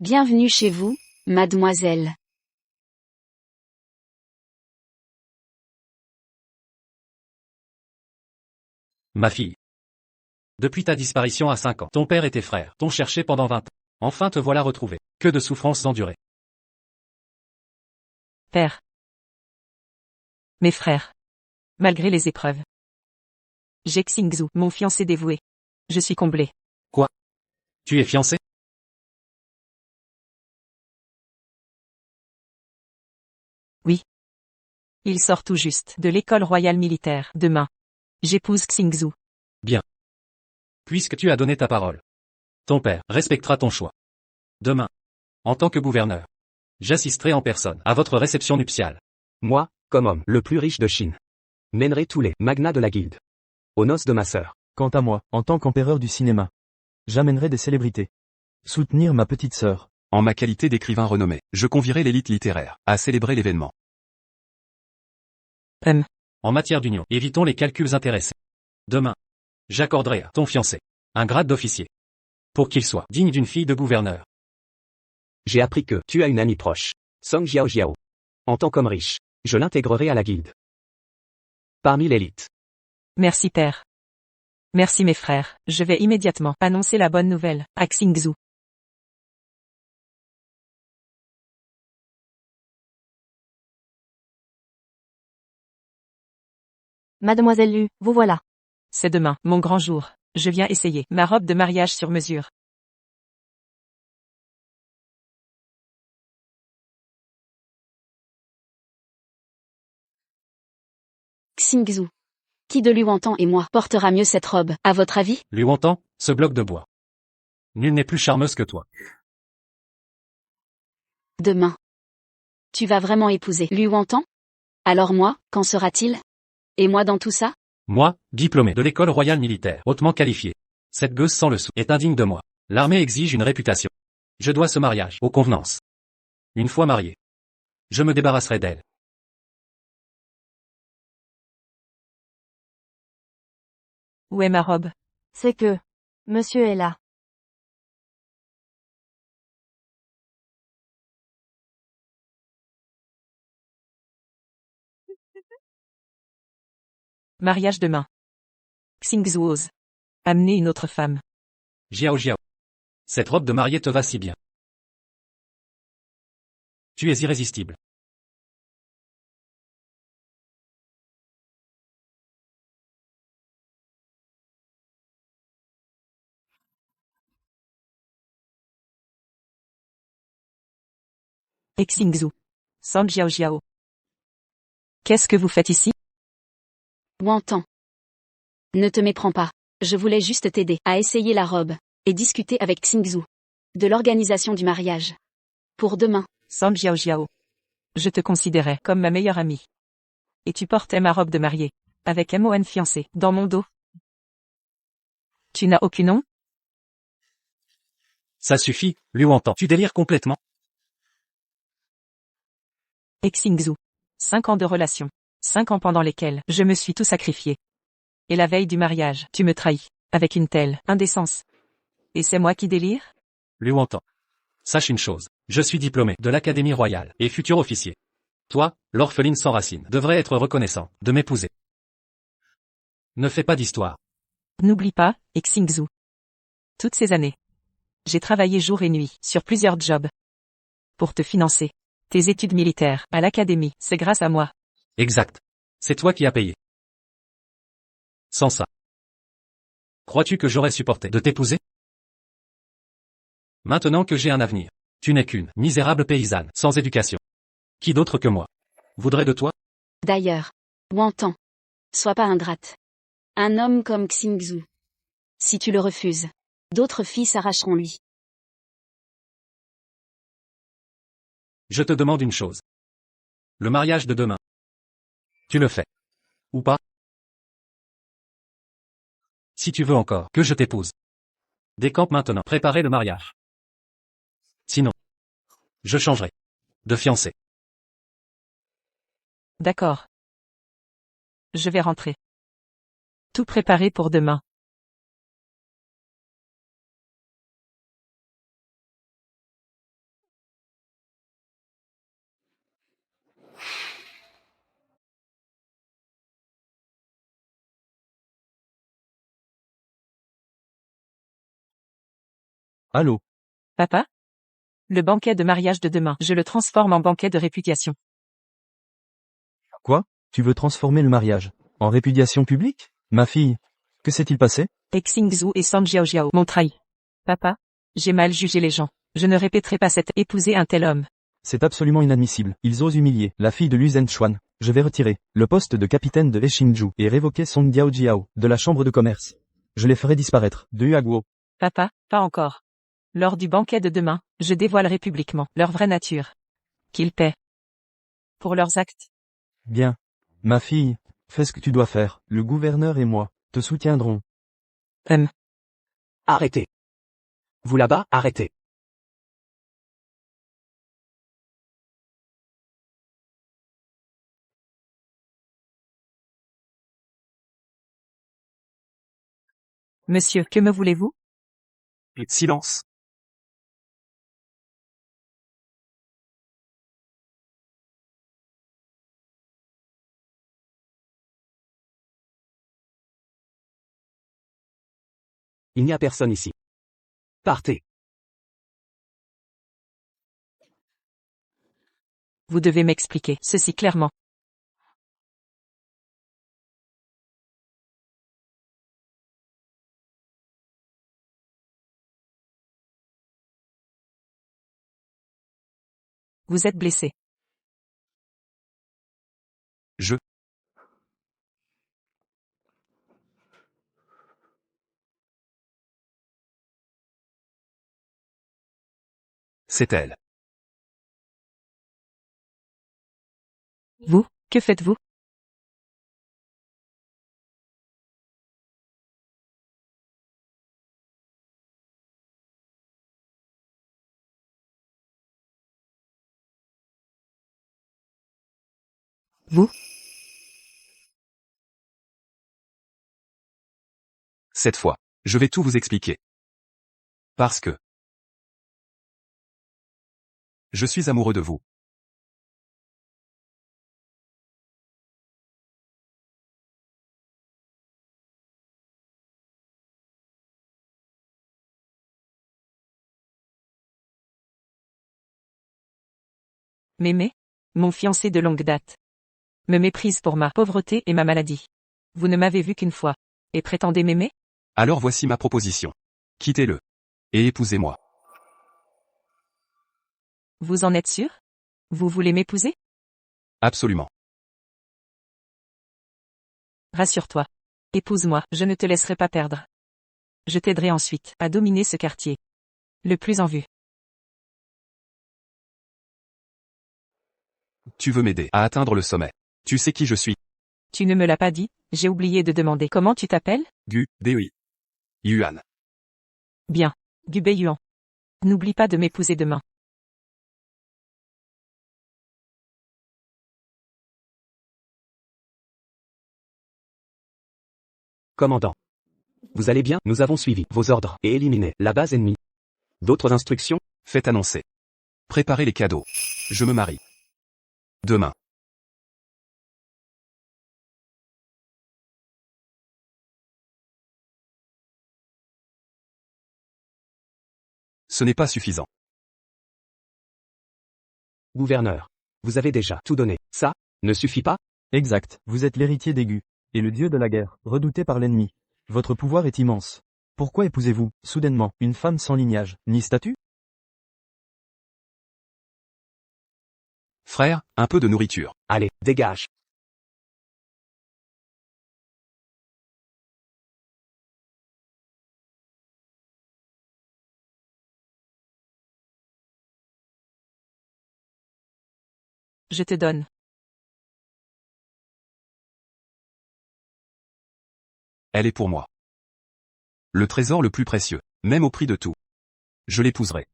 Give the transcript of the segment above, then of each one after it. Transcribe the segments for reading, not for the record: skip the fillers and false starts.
Bienvenue chez vous, mademoiselle. Ma fille. Depuis ta disparition à 5 ans, ton père et tes frères t'ont cherché pendant 20 ans. Enfin te voilà retrouvé. Que de souffrances endurées. Père. Mes frères. Malgré les épreuves. J'ai Xingzhu, mon fiancé dévoué. Je suis comblé. Quoi? Tu es fiancé? Oui. Il sort tout juste de l'école royale militaire, demain. J'épouse Xingzhu. Bien. Puisque tu as donné ta parole. Ton père respectera ton choix. Demain, en tant que gouverneur, j'assisterai en personne à votre réception nuptiale. Moi, comme homme le plus riche de Chine, mènerai tous les magnats de la guilde aux noces de ma sœur. Quant à moi, en tant qu'empereur du cinéma, j'amènerai des célébrités. Soutenir ma petite sœur. En ma qualité d'écrivain renommé, je convierai l'élite littéraire à célébrer l'événement. En matière d'union, évitons les calculs intéressés. Demain, j'accorderai à ton fiancé un grade d'officier. Pour qu'il soit digne d'une fille de gouverneur. J'ai appris que tu as une amie proche, Song Jiao Jiao. En tant qu'homme riche, je l'intégrerai à la guilde. Parmi l'élite. Merci père. Merci mes frères. Je vais immédiatement annoncer la bonne nouvelle à Xingzhu. Mademoiselle Lu, vous voilà. C'est demain, mon grand jour. Je viens essayer ma robe de mariage sur mesure. Xingzhu. Qui de Luantan et moi portera mieux cette robe, à votre avis? Luantan, ce bloc de bois. Nul n'est plus charmeuse que toi. Demain. Tu vas vraiment épouser Luantan? Alors moi, qu'en sera-t-il? Et moi dans tout ça? Moi, diplômé de l'école royale militaire, hautement qualifié. Cette gueuse sans le sou est indigne de moi. L'armée exige une réputation. Je dois ce mariage aux convenances. Une fois marié, je me débarrasserai d'elle. Où est ma robe? C'est que, monsieur est là. Mariage demain. Xingzhu ose amener une autre femme. Jiao Jiao. Cette robe de mariée te va si bien. Tu es irrésistible. Et Xingzhu. Song Jiao Jiao. Qu'est-ce que vous faites ici? Luantan. Ne te méprends pas. Je voulais juste t'aider à essayer la robe, et discuter avec Xingzhu. De l'organisation du mariage. Pour demain. Song Jiao Jiao. Je te considérais comme ma meilleure amie. Et tu portais ma robe de mariée, avec MON fiancé, dans mon dos. Tu n'as aucun nom? Ça suffit, Luantan. Tu délires complètement. Et Xingzhu. 5 ans de relation. 5 ans pendant lesquels je me suis tout sacrifié. Et la veille du mariage, tu me trahis, avec une telle indécence. Et c'est moi qui délire? Luantan. Sache une chose. Je suis diplômé de l'Académie royale et futur officier. Toi, l'orpheline sans racine, devrais être reconnaissant de m'épouser. Ne fais pas d'histoire. N'oublie pas, et Xingzhu. Toutes ces années. J'ai travaillé jour et nuit sur plusieurs jobs. Pour te financer. Tes études militaires à l'académie, c'est grâce à moi. Exact. C'est toi qui as payé. Sans ça. Crois-tu que j'aurais supporté de t'épouser? Maintenant que j'ai un avenir, tu n'es qu'une misérable paysanne, sans éducation. Qui d'autre que moi voudrait de toi? D'ailleurs. Luantan. Sois pas ingrate. Un homme comme Xingzhu. Si tu le refuses, d'autres filles s'arracheront lui. Je te demande une chose. Le mariage de demain. Tu le fais. Ou pas? Si tu veux encore que je t'épouse. Décampe maintenant. Préparez le mariage. Sinon. Je changerai. De fiancé. D'accord. Je vais rentrer. Tout préparé pour demain. Allô? Papa? Le banquet de mariage de demain, je le transforme en banquet de répudiation. Quoi? Tu veux transformer le mariage en répudiation publique? Ma fille, que s'est-il passé? Xingzhu et Song Jiaojiao m'ont trahi. Papa? J'ai mal jugé les gens. Je ne répéterai pas cette épouser un tel homme. C'est absolument inadmissible. Ils osent humilier la fille de Lu Zhenchuan. Je vais retirer le poste de capitaine de Xingzhu et révoquer Song Jiaojiao de la chambre de commerce. Je les ferai disparaître de Huaguo. Papa, pas encore. Lors du banquet de demain, je dévoilerai publiquement leur vraie nature. Qu'ils paient pour leurs actes. Bien. Ma fille, fais ce que tu dois faire. Le gouverneur et moi te soutiendrons. Arrêtez. Vous là-bas, arrêtez. Monsieur, que me voulez-vous? Silence. Il n'y a personne ici. Partez. Vous devez m'expliquer ceci clairement. Vous êtes blessé. Je. C'est elle. Vous, que faites-vous? Vous? Cette fois, je vais tout vous expliquer. Parce que je suis amoureux de vous. M'aimez? Mon fiancé de longue date. Me méprise pour ma pauvreté et ma maladie. Vous ne m'avez vu qu'une fois. Et prétendez m'aimer? Alors voici ma proposition. Quittez-le. Et épousez-moi. Vous en êtes sûr? Vous voulez m'épouser? Absolument. Rassure-toi. Épouse-moi, je ne te laisserai pas perdre. Je t'aiderai ensuite à dominer ce quartier. Le plus en vue. Tu veux m'aider à atteindre le sommet. Tu sais qui je suis. Tu ne me l'as pas dit, j'ai oublié de demander comment tu t'appelles? Gu, Dui. Yuan. Bien. Gubei Yuan. N'oublie pas de m'épouser demain. Commandant. Vous allez bien? Nous avons suivi vos ordres et éliminé la base ennemie. D'autres instructions? Faites annoncer. Préparez les cadeaux. Je me marie. Demain. Ce n'est pas suffisant. Gouverneur. Vous avez déjà tout donné. Ça ne suffit pas? Exact. Vous êtes l'héritier d'Aigu. Et le dieu de la guerre, redouté par l'ennemi. Votre pouvoir est immense. Pourquoi épousez-vous, soudainement, une femme sans lignage, ni statut? Frère, un peu de nourriture. Allez, dégage. Je te donne. Elle est pour moi. Le trésor le plus précieux, même au prix de tout. Je l'épouserai.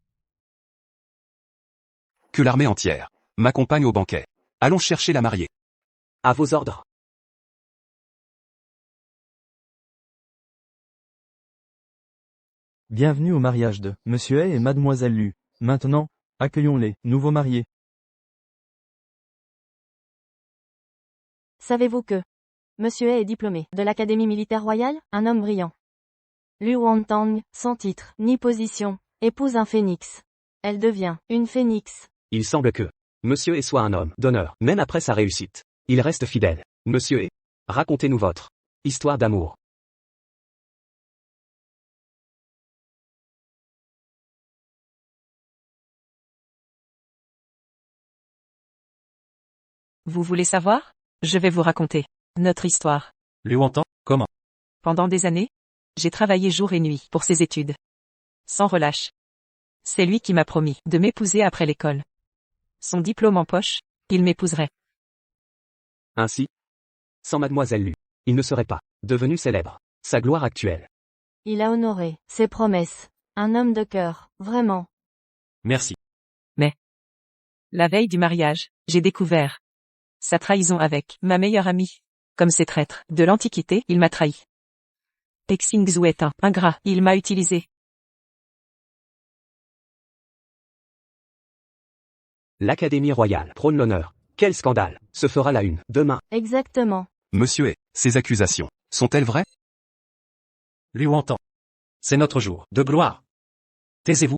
Que l'armée entière m'accompagne au banquet. Allons chercher la mariée. À vos ordres. Bienvenue au mariage de Monsieur Hay et Mademoiselle Lu. Maintenant, accueillons les nouveaux mariés. Savez-vous que Monsieur Hay est diplômé de l'Académie militaire royale, un homme brillant. Lu Wantang, sans titre, ni position, épouse un phénix. Elle devient une phénix. Il semble que Monsieur E soit un homme d'honneur, même après sa réussite. Il reste fidèle. Monsieur E, racontez-nous votre histoire d'amour. Vous voulez savoir? Je vais vous raconter notre histoire. Liu Wontan, comment? Pendant des années, j'ai travaillé jour et nuit pour ses études. Sans relâche. C'est lui qui m'a promis de m'épouser après l'école. Son diplôme en poche, il m'épouserait. Ainsi, sans Mademoiselle Lu, il ne serait pas devenu célèbre. Sa gloire actuelle. Il a honoré ses promesses. Un homme de cœur, vraiment. Merci. La veille du mariage, j'ai découvert sa trahison avec ma meilleure amie. Comme ces traîtres de l'Antiquité, il m'a trahi. Xingzu est un ingrat, il m'a utilisé. L'Académie royale prône l'honneur. Quel scandale. Se fera la une demain. Exactement. Monsieur E, ces accusations, sont-elles vraies? Liu Wontan. C'est notre jour de gloire. Taisez-vous.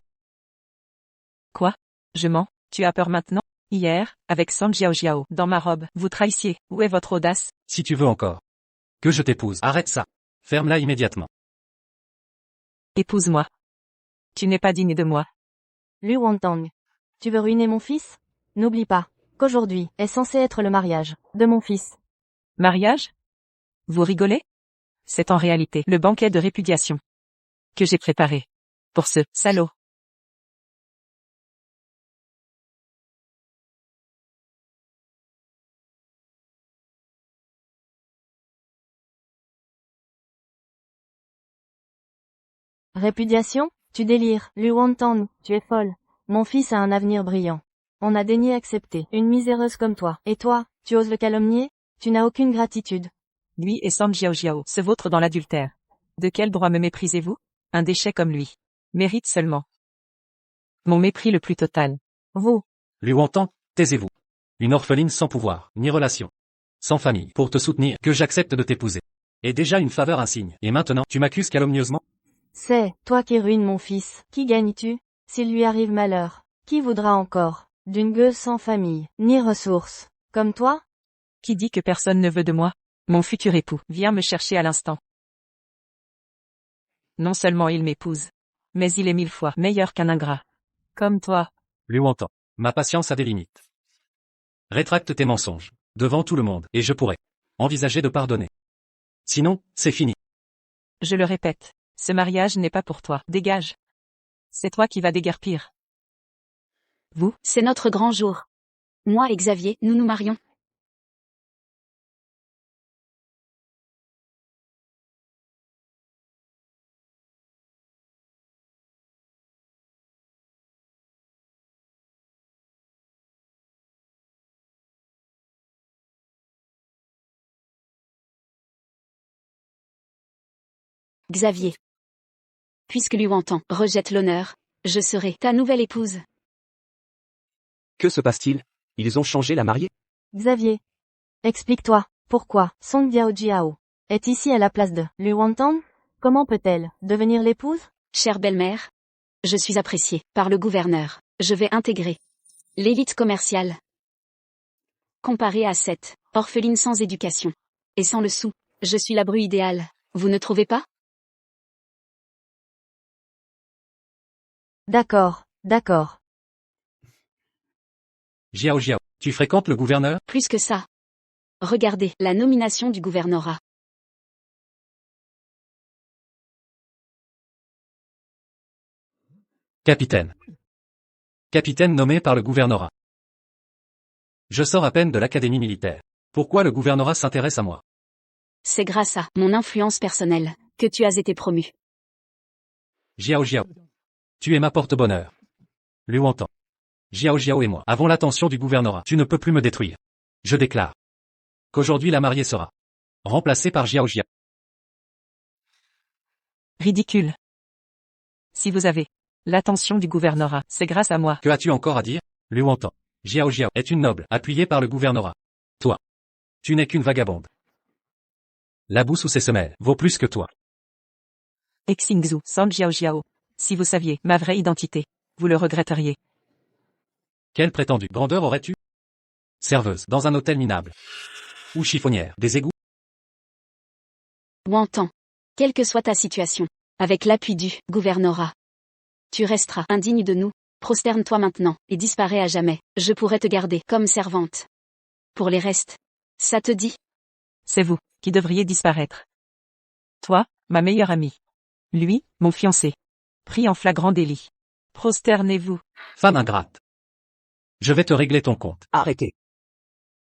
Quoi? Je mens? Tu as peur maintenant? Hier, avec Song Jiao, dans ma robe, vous trahissiez. Où est votre audace? Si tu veux encore que je t'épouse, arrête ça. Ferme-la immédiatement. Épouse-moi. Tu n'es pas digne de moi. Liu Wantang. Tu veux ruiner mon fils? N'oublie pas qu'aujourd'hui est censé être le mariage de mon fils. Mariage? Vous rigolez? C'est en réalité le banquet de répudiation que j'ai préparé pour ce salaud. Répudiation? Tu délires. Liu Wantang, tu es folle. Mon fils a un avenir brillant. On a daigné accepter une miséreuse comme toi. Et toi, tu oses le calomnier? Tu n'as aucune gratitude. Lui et Song Jiao se vautrent dans l'adultère. De quel droit me méprisez-vous? Un déchet comme lui mérite seulement mon mépris le plus total. Vous, Liu Wontan, taisez-vous. Une orpheline sans pouvoir, ni relation. Sans famille, pour te soutenir, que j'accepte de t'épouser. Et déjà une faveur insigne. Et maintenant, tu m'accuses calomnieusement? C'est toi qui ruines mon fils. Qui gagnes-tu? S'il lui arrive malheur, qui voudra encore d'une gueuse sans famille, ni ressources, comme toi? qui dit que personne ne veut de moi? Mon futur époux vient me chercher à l'instant. Non seulement il m'épouse, mais il est 1000 fois meilleur qu'un ingrat. Comme toi. Liu Wontan. Ma patience a des limites. Rétracte tes mensonges, devant tout le monde, et je pourrai envisager de pardonner. Sinon, c'est fini. Je le répète, ce mariage n'est pas pour toi. Dégage. C'est toi qui vas déguerpir. Vous, C'est notre grand jour. Moi et Xavier, nous nous marions. Xavier. Puisque Liu Wontan rejette l'honneur, je serai ta nouvelle épouse. Que se passe-t-il? Ils ont changé la mariée? Xavier. Explique-toi, pourquoi Song Jiao est ici à la place de Liu Wantang? Comment peut-elle devenir l'épouse? Chère belle-mère, je suis appréciée par le gouverneur. Je vais intégrer l'élite commerciale. Comparée à cette orpheline sans éducation et sans le sou, je suis la bru idéale. Vous ne trouvez pas? D'accord, d'accord. Jiao, tu fréquentes le gouverneur? Plus que ça. Regardez la nomination du gouvernorat. Capitaine. Capitaine nommé par le gouvernorat. Je sors à peine de l'académie militaire. Pourquoi le gouvernorat s'intéresse à moi? C'est grâce à mon influence personnelle que tu as été promu. Jiao. Tu es ma porte-bonheur. Liu Wontan. Jiao et moi avons l'attention du gouvernorat. Tu ne peux plus me détruire. Je déclare qu'aujourd'hui la mariée sera remplacée par Jiao. Ridicule. Si vous avez l'attention du gouvernorat, c'est grâce à moi. Que as-tu encore à dire? Liu Wontan. Jiao est une noble, appuyée par le gouvernorat. Toi. Tu n'es qu'une vagabonde. La boue sous ses semelles vaut plus que toi. Xingzu, Song Jiao. Si vous saviez ma vraie identité, vous le regretteriez. Quelle prétendue grandeur aurais-tu? Serveuse, dans un hôtel minable. Ou chiffonnière, des égouts? Wantan. Quelle que soit ta situation, avec l'appui du gouvernorat, tu resteras indigne de nous. Prosterne-toi maintenant, et disparais à jamais. Je pourrais te garder comme servante. Pour les restes. Ça te dit? C'est vous qui devriez disparaître. Toi, ma meilleure amie. Lui, mon fiancé. Pris en flagrant délit. Prosternez-vous. Femme ingrate. Je vais te régler ton compte. Arrêtez.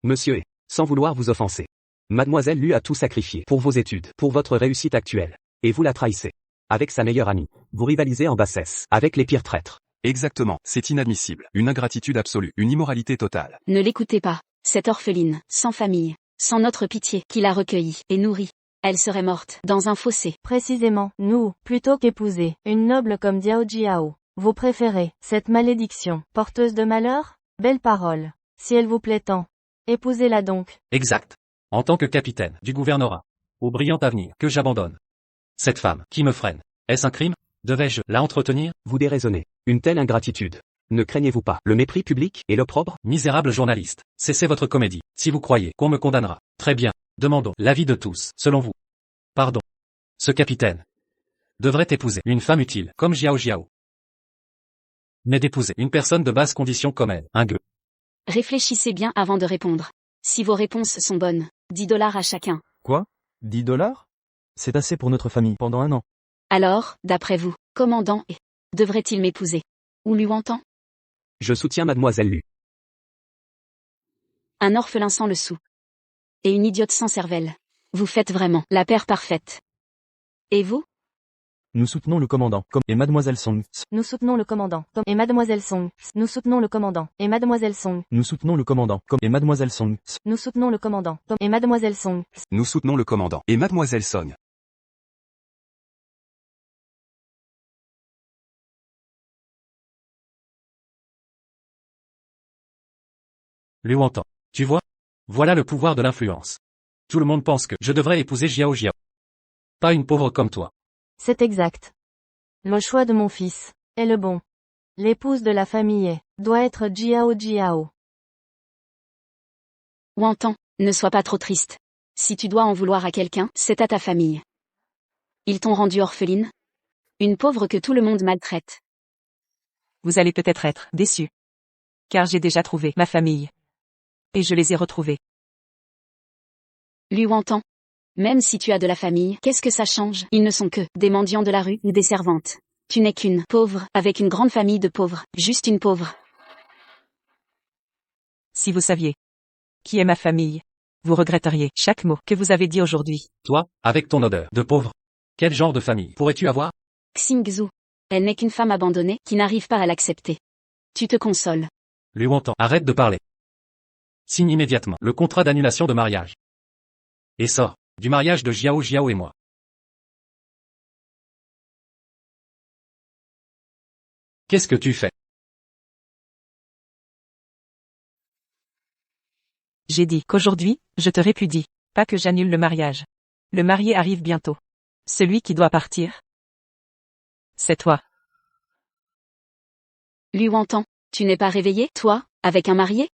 Monsieur est, sans vouloir vous offenser. Mademoiselle Lu a tout sacrifié pour vos études, pour votre réussite actuelle. Et vous la trahissez. Avec sa meilleure amie. Vous rivalisez en bassesse, avec les pires traîtres. Exactement, c'est inadmissible. Une ingratitude absolue, une immoralité totale. Ne l'écoutez pas, cette orpheline, sans famille, sans notre pitié, qui l'a recueillie et nourrie. Elle serait morte, dans un fossé. Précisément, nous, plutôt qu'épouser, une noble comme Diao Jiao. Vous préférez, cette malédiction, porteuse de malheur? Belle parole. Si elle vous plaît tant. Épousez-la donc. Exact. En tant que capitaine du gouvernorat, au brillant avenir que j'abandonne. Cette femme, qui me freine, est-ce un crime? Devais-je la entretenir? Vous déraisonnez. Une telle ingratitude. Ne craignez-vous pas le mépris public et l'opprobre? Misérable journaliste, cessez votre comédie. Si vous croyez qu'on me condamnera, très bien, demandons l'avis de tous, selon vous. Pardon. Ce capitaine devrait épouser une femme utile, comme Jiao Jiao. Mais d'épouser une personne de basse condition comme elle, un gueux. Réfléchissez bien avant de répondre. Si vos réponses sont bonnes, 10 dollars à chacun. Quoi? 10 dollars? C'est assez pour notre famille pendant un an. Alors, d'après vous, commandant et devrait-il m'épouser? Ou lui entend? Je soutiens Mademoiselle Lu. Un orphelin sans le sou. Et une idiote sans cervelle. Vous faites vraiment la paire parfaite. Et vous? Nous soutenons le commandant, comme et Mademoiselle Song. Nous soutenons le commandant, comme et Mademoiselle Song. Nous soutenons le commandant, et Mademoiselle Song. Nous soutenons le commandant, comme et Mademoiselle Song. Nous soutenons le commandant, comme et Mademoiselle Song. Nous soutenons le commandant et Mademoiselle Song. Liu entend. Tu vois? Voilà le pouvoir de l'influence. Tout le monde pense que je devrais épouser Jiao Jiao. Pas une pauvre comme toi. C'est exact. Le choix de mon fils est le bon. L'épouse de la famille doit être Jiao Jiao. Wantan, ne sois pas trop triste. Si tu dois en vouloir à quelqu'un, c'est à ta famille. Ils t'ont rendue orpheline? Une pauvre que tout le monde maltraite. Vous allez peut-être être déçus. Car j'ai déjà trouvé ma famille. Et je les ai retrouvés. Lui Wantan. Même si tu as de la famille, qu'est-ce que ça change? Ils ne sont que des mendiants de la rue ou des servantes. Tu n'es qu'une pauvre, avec une grande famille de pauvres, juste une pauvre. Si vous saviez qui est ma famille, vous regretteriez chaque mot que vous avez dit aujourd'hui. Toi, avec ton odeur de pauvre. Quel genre de famille pourrais-tu avoir? Xingzhu. Elle n'est qu'une femme abandonnée qui n'arrive pas à l'accepter. Tu te consoles. Liu entend. Arrête de parler. Signe immédiatement le contrat d'annulation de mariage. Et sors du mariage de Jiao Jiao et moi. Qu'est-ce que tu fais? J'ai dit qu'aujourd'hui, je te répudie, pas que j'annule le mariage. Le marié arrive bientôt. Celui qui doit partir, c'est toi. Lui Wantan. Tu n'es pas réveillé, toi, avec un marié?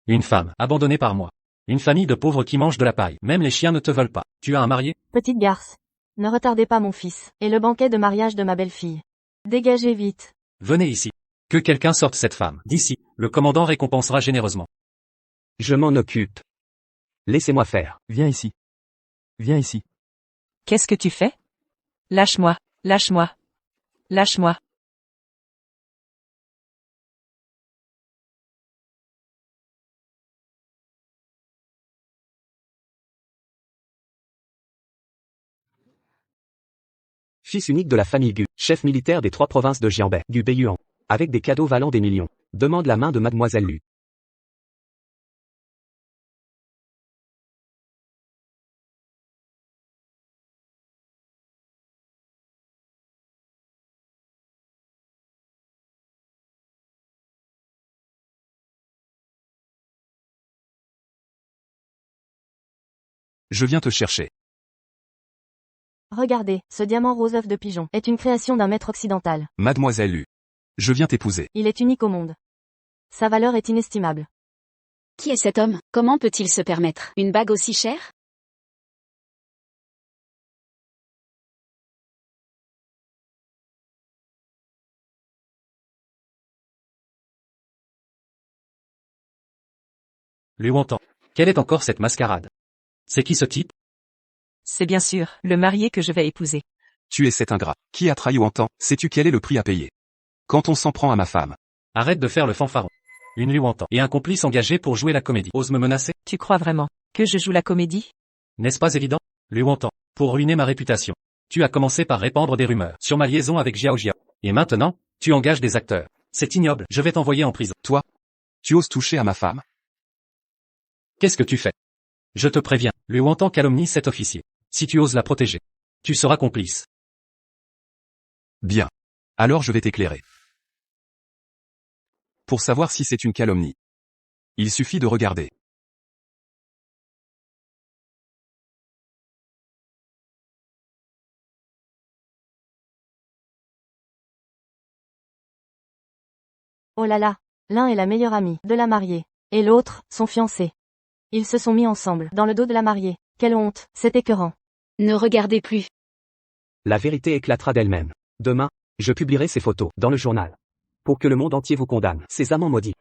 Une femme, abandonnée par moi. Une famille de pauvres qui mangent de la paille. Même les chiens ne te veulent pas. Tu as un marié? Petite garce. Ne retardez pas mon fils, et le banquet de mariage de ma belle-fille. Dégagez vite. Venez ici. Que quelqu'un sorte cette femme d'ici. Le commandant récompensera généreusement. Je m'en occupe. Laissez-moi faire. Viens ici. Viens ici. Qu'est-ce que tu fais? Lâche-moi, lâche-moi. Lâche-moi. Fils unique de la famille Gu, chef militaire des 3 provinces de Jianbei, Gu Beiyuan. Avec des cadeaux valant des millions. Demande la main de Mademoiselle Lu. Je viens te chercher. Regardez, ce diamant rose œuf de pigeon est une création d'un maître occidental. Mademoiselle Lu. Je viens t'épouser. Il est unique au monde. Sa valeur est inestimable. Qui est cet homme? Comment peut-il se permettre une bague aussi chère? Lu Wontan. Quelle est encore cette mascarade? C'est qui ce type? C'est bien sûr, le marié que je vais épouser. Tu es cet ingrat. Qui a trahi Wantan? Sais-tu quel est le prix à payer? Quand on s'en prend à ma femme. Arrête de faire le fanfaron. Une Lu Wontan et un complice engagé pour jouer la comédie. Ose me menacer? Tu crois vraiment que je joue la comédie? N'est-ce pas évident? Lu Wontan. Pour ruiner ma réputation. Tu as commencé par répandre des rumeurs sur ma liaison avec Jiao Jiao. Et maintenant, tu engages des acteurs. C'est ignoble. Je vais t'envoyer en prison. Toi? Tu oses toucher à ma femme? Qu'est-ce que tu fais? Je te préviens, Lu Wontan calomnie cet officier. Si tu oses la protéger, tu seras complice. Bien. Alors je vais t'éclairer. Pour savoir si c'est une calomnie. Il suffit de regarder. Oh là là, l'un est la meilleure amie de la mariée, et l'autre, son fiancé. Ils se sont mis ensemble, dans le dos de la mariée. Quelle honte, c'est écœurant. Ne regardez plus. La vérité éclatera d'elle-même. Demain, je publierai ces photos dans le journal. Pour que le monde entier vous condamne, ces amants maudits.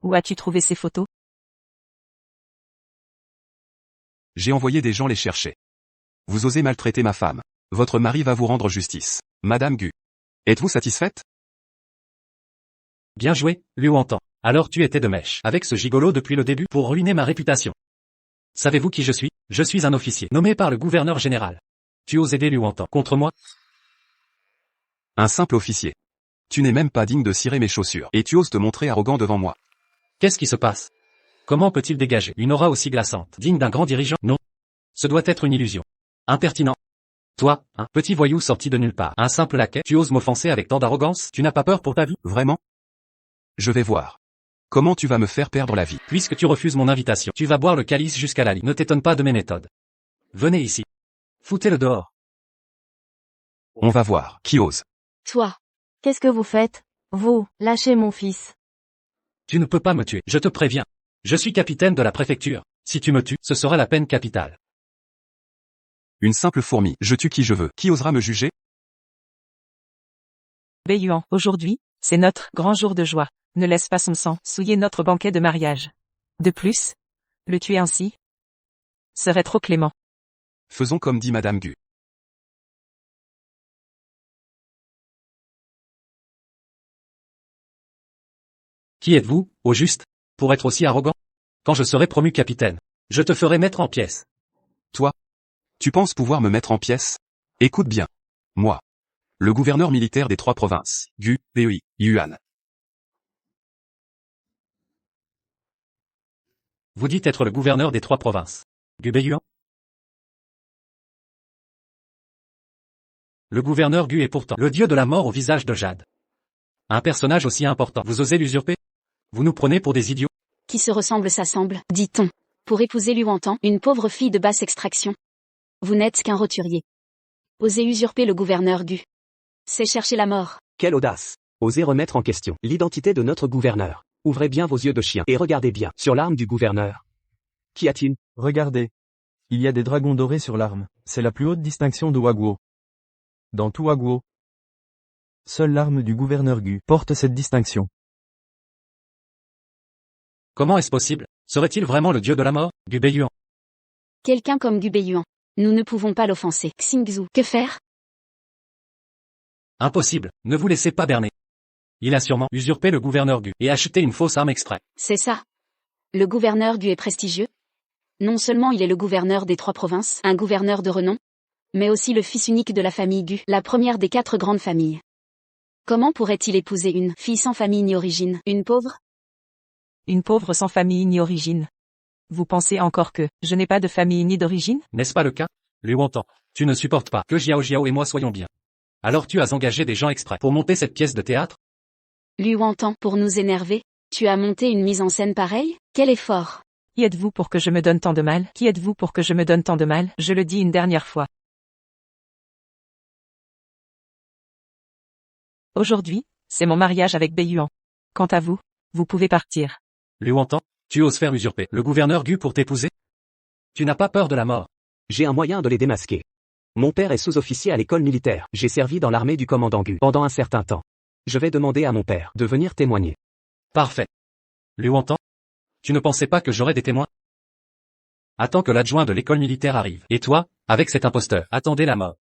Où as-tu trouvé ces photos? J'ai envoyé des gens les chercher. Vous osez maltraiter ma femme. Votre mari va vous rendre justice. Madame Gu. Êtes-vous satisfaite? Bien joué, Lu Wontan. Alors tu étais de mèche avec ce gigolo depuis le début pour ruiner ma réputation. Savez-vous qui je suis? Je suis un officier nommé par le gouverneur général. Tu oses aider Lu Wontan contre moi? Un simple officier. Tu n'es même pas digne de cirer mes chaussures, et tu oses te montrer arrogant devant moi. Qu'est-ce qui se passe? Comment peut-il dégager une aura aussi glaçante, digne d'un grand dirigeant? Non. Ce doit être une illusion. Impertinent. Toi, un petit voyou sorti de nulle part, un simple laquais, tu oses m'offenser avec tant d'arrogance? Tu n'as pas peur pour ta vie? Vraiment? Je vais voir. Comment tu vas me faire perdre la vie? Puisque tu refuses mon invitation, tu vas boire le calice jusqu'à la lit. Ne t'étonne pas de mes méthodes. Venez ici. Foutez-le dehors. On va voir. Qui ose? Toi. Qu'est-ce que vous faites? Vous, lâchez mon fils. Tu ne peux pas me tuer, je te préviens. Je suis capitaine de la préfecture. Si tu me tues, ce sera la peine capitale. Une simple fourmi. Je tue qui je veux. Qui osera me juger? Beiyuan, aujourd'hui, c'est notre grand jour de joie. Ne laisse pas son sang souiller notre banquet de mariage. De plus, le tuer ainsi serait trop clément. Faisons comme dit Madame Gu. Qui êtes-vous, au juste, pour être aussi arrogant? Quand je serai promu capitaine, je te ferai mettre en pièces. Toi? Tu penses pouvoir me mettre en pièces? Écoute bien. Moi. Le gouverneur militaire des 3 provinces, Gu, Pei, Yuan. Vous dites être le gouverneur des 3 provinces. Gu Beiyuan? Le gouverneur Gu est pourtant le dieu de la mort au visage de jade. Un personnage aussi important, vous osez l'usurper? Vous nous prenez pour des idiots? Qui se ressemble s'assemble, dit-on. Pour épouser Lu Wontan, une pauvre fille de basse extraction. Vous n'êtes qu'un roturier. Osez usurper le gouverneur Gu. C'est chercher la mort. Quelle audace! Osez remettre en question l'identité de notre gouverneur. Ouvrez bien vos yeux de chien et regardez bien sur l'arme du gouverneur. Qu'y a-t-il? Regardez. Il y a des dragons dorés sur l'arme. C'est la plus haute distinction de Waguo. Dans tout Waguo, seule l'arme du gouverneur Gu porte cette distinction. Comment est-ce possible? Serait-il vraiment le dieu de la mort, Gu Beiyuan? Quelqu'un comme Gu Beiyuan. Nous ne pouvons pas l'offenser. Xingzhu, que faire? Impossible, ne vous laissez pas berner. Il a sûrement usurpé le gouverneur Gu et acheté une fausse arme exprès. C'est ça. Le gouverneur Gu est prestigieux. Non seulement il est le gouverneur des 3 provinces, un gouverneur de renom, mais aussi le fils unique de la famille Gu, la première des 4 grandes familles. Comment pourrait-il épouser une fille sans famille ni origine, une pauvre? Une pauvre sans famille ni origine. Vous pensez encore que je n'ai pas de famille ni d'origine? N'est-ce pas le cas? Lu Wontan, tu ne supportes pas que Jiao Jiao et moi soyons bien. Alors tu as engagé des gens exprès pour monter cette pièce de théâtre? Lu Wontan, pour nous énerver, tu as monté une mise en scène pareille? Quel effort! Qui êtes-vous pour que je me donne tant de mal? Qui êtes-vous pour que je me donne tant de mal? Je le dis une dernière fois. Aujourd'hui, c'est mon mariage avec Beiyuan. Quant à vous, vous pouvez partir. Liu Wontan, tu oses faire usurper le gouverneur Gu pour t'épouser? Tu n'as pas peur de la mort? J'ai un moyen de les démasquer. Mon père est sous-officier à l'école militaire. J'ai servi dans l'armée du commandant Gu pendant un certain temps. Je vais demander à mon père de venir témoigner. Parfait. Liu Wontan, tu ne pensais pas que j'aurais des témoins? Attends que l'adjoint de l'école militaire arrive. Et toi, avec cet imposteur, attendez la mort.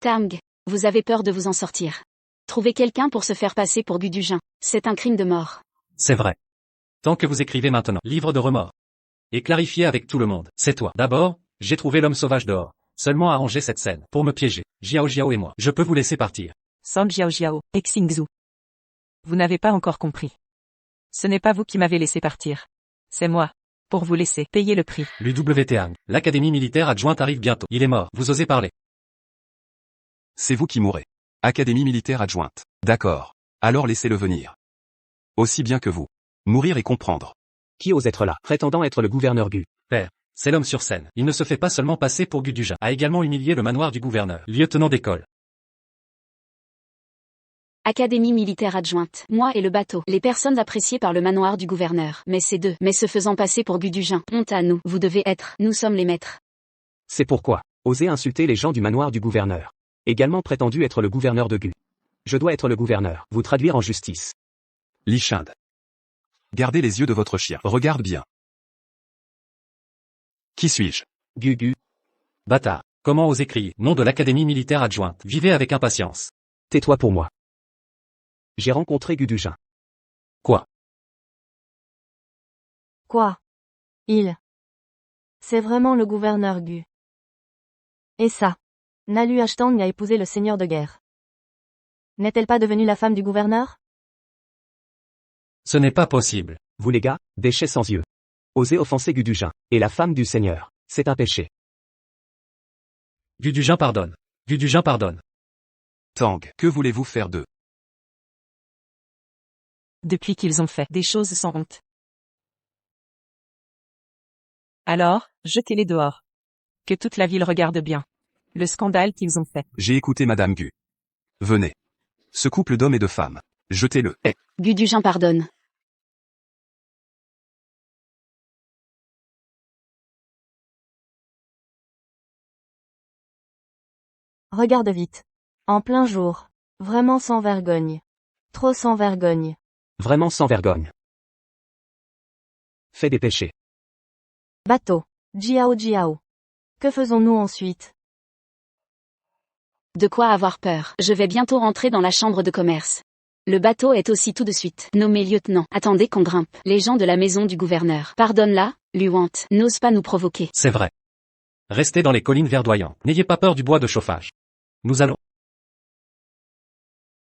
Tang, vous avez peur de vous en sortir. Trouvez quelqu'un pour se faire passer pour Gu Dujin. C'est un crime de mort. C'est vrai. Tant que vous écrivez maintenant, livre de remords. Et clarifiez avec tout le monde, c'est toi. D'abord, j'ai trouvé l'homme sauvage dehors. Seulement arranger cette scène, pour me piéger. Jiao Jiao et moi, je peux vous laisser partir. San Jiao Jiao, Xingzhu. Vous n'avez pas encore compris. Ce n'est pas vous qui m'avez laissé partir. C'est moi. Pour vous laisser payer le prix. L'UWT, l'académie militaire adjointe arrive bientôt. Il est mort, vous osez parler. C'est vous qui mourrez. Académie militaire adjointe. D'accord. Alors laissez-le venir. Aussi bien que vous. Mourir et comprendre. Qui ose être là, prétendant être le gouverneur Gu? Père, c'est l'homme sur scène. Il ne se fait pas seulement passer pour Gu Dujin. A également humilié le manoir du gouverneur. Lieutenant d'école. Académie militaire adjointe. Moi et le bateau. Les personnes appréciées par le manoir du gouverneur. Mais ces deux. Mais se faisant passer pour Gu Dujin. Honte à nous. Vous devez être. Nous sommes les maîtres. C'est pourquoi. Osez insulter les gens du manoir du gouverneur. Également prétendu être le gouverneur de Gu. Je dois être le gouverneur. Vous traduire en justice. Li Shinde. Gardez les yeux de votre chien. Regarde bien. Qui suis-je? Gu. Bâtard. Comment oser crier? Nom de l'académie militaire adjointe. Vivez avec impatience. Tais-toi pour moi. J'ai rencontré Gu Dujin. Quoi? Quoi? C'est vraiment le gouverneur Gu. Et ça? Nalu Ashtang a épousé le seigneur de guerre. N'est-elle pas devenue la femme du gouverneur? Ce n'est pas possible. Vous les gars, déchets sans yeux. Osez offenser Gu Dujin. Et la femme du seigneur. C'est un péché. Gu Dujin pardonne. Gu Dujin pardonne. Tang, que voulez-vous faire d'eux? Depuis qu'ils ont fait des choses sans honte. Alors, jetez-les dehors. Que toute la ville regarde bien. Le scandale qu'ils ont fait. J'ai écouté Madame Gu. Venez. Ce couple d'hommes et de femmes. Jetez-le. Gu Dujin pardonne. Regarde vite. En plein jour. Vraiment sans vergogne. Trop sans vergogne. Vraiment sans vergogne. Fait des péchés. Bateau. Jiao Jiao. Que faisons-nous ensuite? De quoi avoir peur. Je vais bientôt rentrer dans la chambre de commerce. Le bateau est aussi tout de suite nommé lieutenant. Attendez qu'on grimpe. Les gens de la maison du gouverneur. Pardonne-la, Luant. N'ose pas nous provoquer. C'est vrai. Restez dans les collines verdoyantes. N'ayez pas peur du bois de chauffage. Nous allons.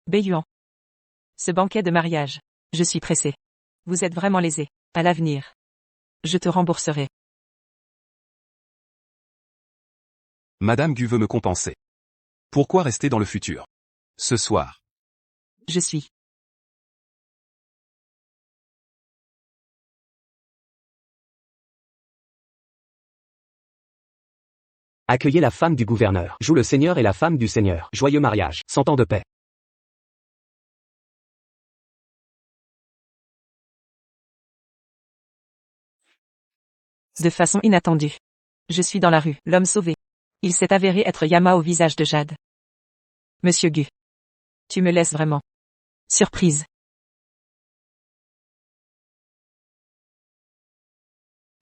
Beiyuan. Ce banquet de mariage. Je suis pressé. Vous êtes vraiment lésé. À l'avenir. Je te rembourserai. Madame Gu veut me compenser. Pourquoi rester dans le futur? Ce soir. Je suis. Accueillez la femme du gouverneur. Joue le seigneur et la femme du seigneur. Joyeux mariage. 100 ans de paix. De façon inattendue. Je suis dans la rue. L'homme sauvé. Il s'est avéré être Yama au visage de jade. Monsieur Gu. Tu me laisses vraiment. Surprise.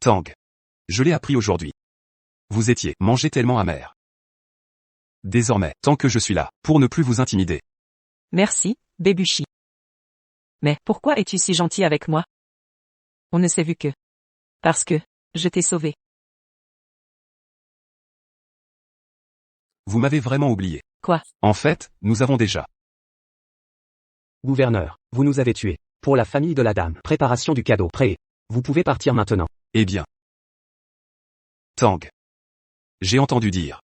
Tang. Je l'ai appris aujourd'hui. Vous étiez mangé tellement amer. Désormais, tant que je suis là, pour ne plus vous intimider. Merci, Bébuchi. Mais pourquoi es-tu si gentil avec moi? On ne s'est vu que. Parce que, je t'ai sauvé. Vous m'avez vraiment oublié. Quoi? En fait, nous avons déjà. Gouverneur, vous nous avez tués. Pour la famille de la dame. Préparation du cadeau. Prêt. Vous pouvez partir maintenant. Eh bien. Tang. J'ai entendu dire.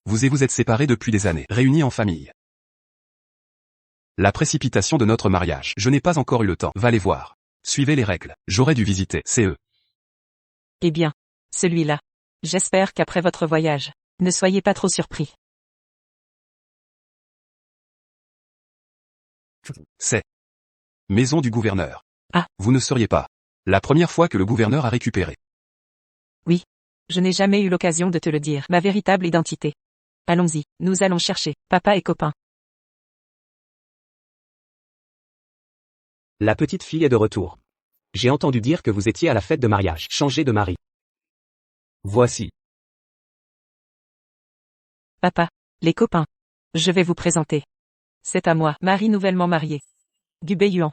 Vous êtes séparés depuis des années, réunis en famille. La précipitation de notre mariage. Je n'ai pas encore eu le temps. Va les voir. Suivez les règles. J'aurais dû visiter. C'est eux. Eh bien. Celui-là. J'espère qu'après votre voyage, ne soyez pas trop surpris. C'est maison du gouverneur. Ah. Vous ne seriez pas la première fois que le gouverneur a récupéré. Je n'ai jamais eu l'occasion de te le dire, ma véritable identité. Allons-y, nous allons chercher, papa et copain. La petite fille est de retour. J'ai entendu dire que vous étiez à la fête de mariage. Changez de mari. Voici. Papa, les copains. Je vais vous présenter. C'est à moi, Marie nouvellement mariée. Gubeyuan.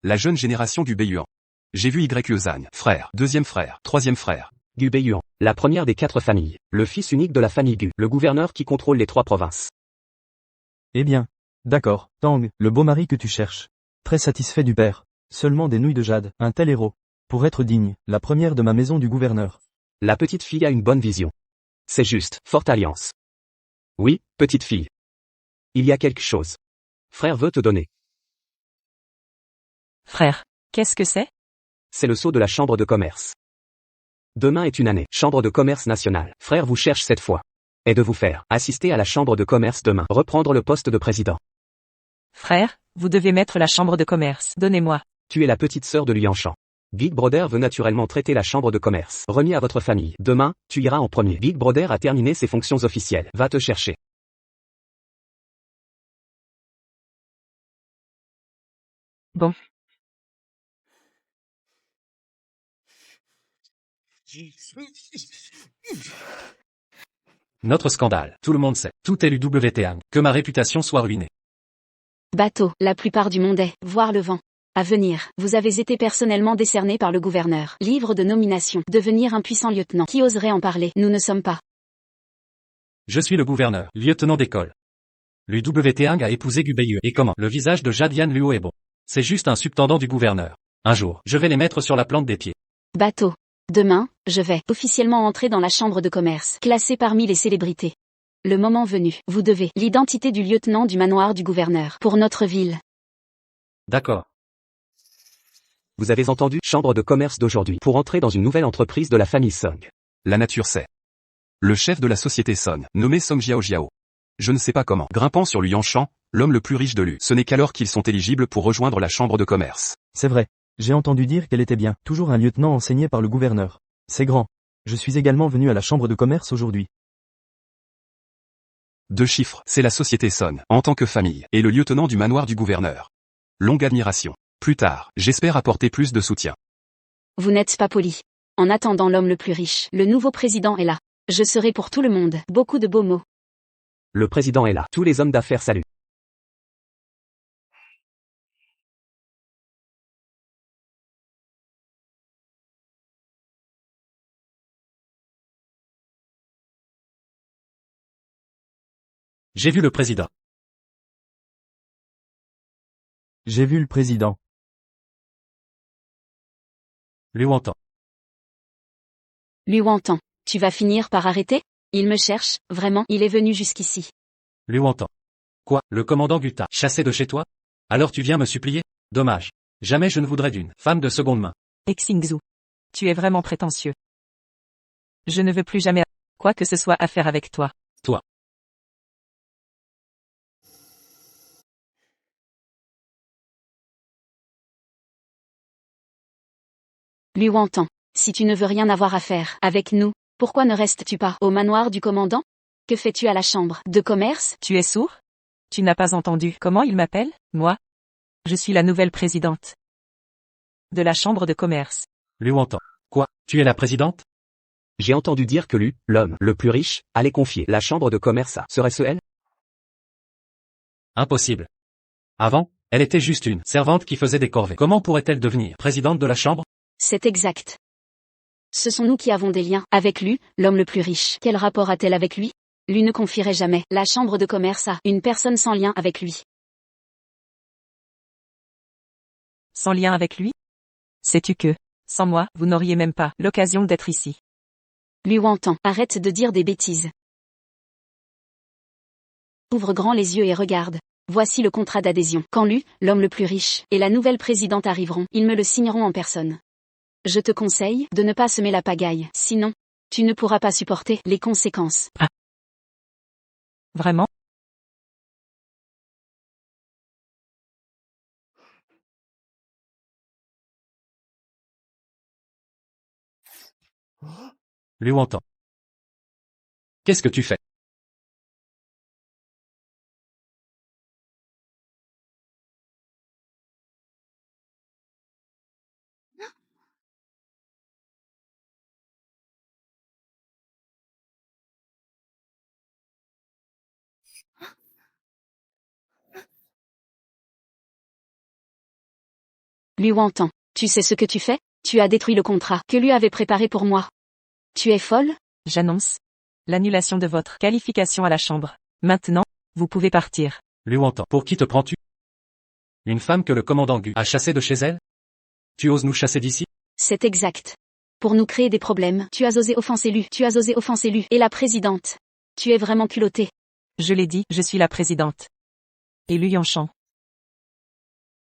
La jeune génération du Béhuan. J'ai vu Yuzan, frère, deuxième frère, troisième frère. Gu Beiyuan, la première des 4 familles, le fils unique de la famille Gu, le gouverneur qui contrôle les 3 provinces. Eh bien. D'accord, Tang, le beau mari que tu cherches. Très satisfait du père. Seulement des nouilles de jade, un tel héros. Pour être digne, la première de ma maison du gouverneur. La petite fille a une bonne vision. C'est juste, forte alliance. Oui, petite fille. Il y a quelque chose. Frère veut te donner. Frère, qu'est-ce que c'est? C'est le sceau de la chambre de commerce. Demain est une année, chambre de commerce nationale. Frère vous cherche cette fois. Et de vous faire assister à la chambre de commerce demain, reprendre le poste de président. Frère, vous devez mettre la chambre de commerce. Donnez-moi. Tu es la petite sœur de Lianchan. Big Brother veut naturellement traiter la chambre de commerce. Remis à votre famille. Demain, tu iras en premier. Big Brother a terminé ses fonctions officielles. Va te chercher. Bon. Notre scandale. Tout le monde sait. Tout est l'UWT1. Que ma réputation soit ruinée. Bateau, la plupart du monde est, voir le vent. À venir, vous avez été personnellement décerné par le gouverneur. Livre de nomination. Devenir un puissant lieutenant. Qui oserait en parler? Nous ne sommes pas. Je suis le gouverneur, lieutenant d'école. L'UWT1 a épousé Gubeyue. Et comment? Le visage de Jadian Luo est beau. C'est juste un subtendant du gouverneur. Un jour, je vais les mettre sur la plante des pieds. Bateau. Demain, je vais officiellement entrer dans la chambre de commerce, classée parmi les célébrités. Le moment venu, vous devez l'identité du lieutenant du manoir du gouverneur pour notre ville. D'accord. Vous avez entendu, chambre de commerce d'aujourd'hui, pour entrer dans une nouvelle entreprise de la famille Song. La nature sait. Le chef de la société Son, nommé Song Jiao. Je ne sais pas comment. Grimpant sur Lianchan, l'homme le plus riche de Lu. Ce n'est qu'alors qu'ils sont éligibles pour rejoindre la chambre de commerce. C'est vrai. J'ai entendu dire qu'elle était bien. Toujours un lieutenant enseigné par le gouverneur. C'est grand. Je suis également venu à la chambre de commerce aujourd'hui. 2 chiffres, c'est la société Son, en tant que famille, et le lieutenant du manoir du gouverneur. Longue admiration. Plus tard, j'espère apporter plus de soutien. Vous n'êtes pas poli. En attendant l'homme le plus riche, le nouveau président est là. Je serai pour tout le monde. Beaucoup de beaux mots. Le président est là. Tous les hommes d'affaires saluent. J'ai vu le président. J'ai vu le président. Lui entend. Lui entend. Tu vas finir par arrêter? Il me cherche, vraiment, il est venu jusqu'ici. Lui entend. Quoi? Le commandant Guta, chassé de chez toi? Alors tu viens me supplier? Dommage. Jamais je ne voudrais d'une femme de seconde main. Xingzhu. Tu es vraiment prétentieux. Je ne veux plus jamais quoi que ce soit à faire avec toi. Toi. Lui entend. Si tu ne veux rien avoir à faire avec nous, pourquoi ne restes-tu pas au manoir du commandant? Que fais-tu à la chambre de commerce? Tu es sourd? Tu n'as pas entendu comment il m'appelle, moi? Je suis la nouvelle présidente de la chambre de commerce. Lui entend. Quoi? Tu es la présidente? J'ai entendu dire que Lu, l'homme le plus riche, allait confier la chambre de commerce à. Serait-ce elle? Impossible. Avant, elle était juste une servante qui faisait des corvées. Comment pourrait-elle devenir présidente de la chambre? C'est exact. Ce sont nous qui avons des liens avec lui, l'homme le plus riche. Quel rapport a-t-elle avec lui? Lui ne confierait jamais la chambre de commerce à une personne sans lien avec lui. Sans lien avec lui? Sais-tu que, sans moi, vous n'auriez même pas l'occasion d'être ici. Lui entend. Arrête de dire des bêtises. Ouvre grand les yeux et regarde. Voici le contrat d'adhésion. Quand Lu, l'homme le plus riche, et la nouvelle présidente arriveront, ils me le signeront en personne. Je te conseille de ne pas semer la pagaille, sinon, tu ne pourras pas supporter les conséquences. Vraiment? Liu entend. Qu'est-ce que tu fais? Liu entend. Tu sais ce que tu fais? Tu as détruit le contrat que lui avait préparé pour moi. Tu es folle? J'annonce l'annulation de votre qualification à la chambre. Maintenant, vous pouvez partir. Liu entend. Pour qui te prends-tu? Une femme que le commandant Gu a chassée de chez elle? Tu oses nous chasser d'ici? C'est exact. Pour nous créer des problèmes, tu as osé offenser Lu. Tu as osé offenser Lu et la présidente. Tu es vraiment culotté. Je l'ai dit, je suis la présidente. Et Lu Yanshan.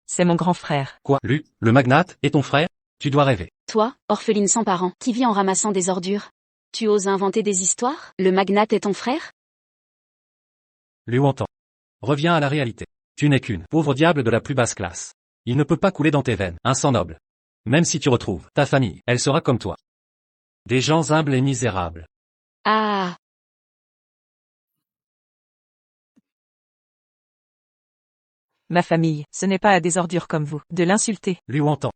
C'est mon grand frère. Quoi? Lu, le magnate, et ton frère? Tu dois rêver. Toi, orpheline sans parents, qui vit en ramassant des ordures. Tu oses inventer des histoires? Le magnate est ton frère? Liu entend. Reviens à la réalité. Tu n'es qu'une pauvre diable de la plus basse classe. Il ne peut pas couler dans tes veines un sang noble. Même si tu retrouves ta famille, elle sera comme toi. Des gens humbles et misérables. Ah. Ma famille, ce n'est pas à des ordures comme vous, de l'insulter. Liu entend.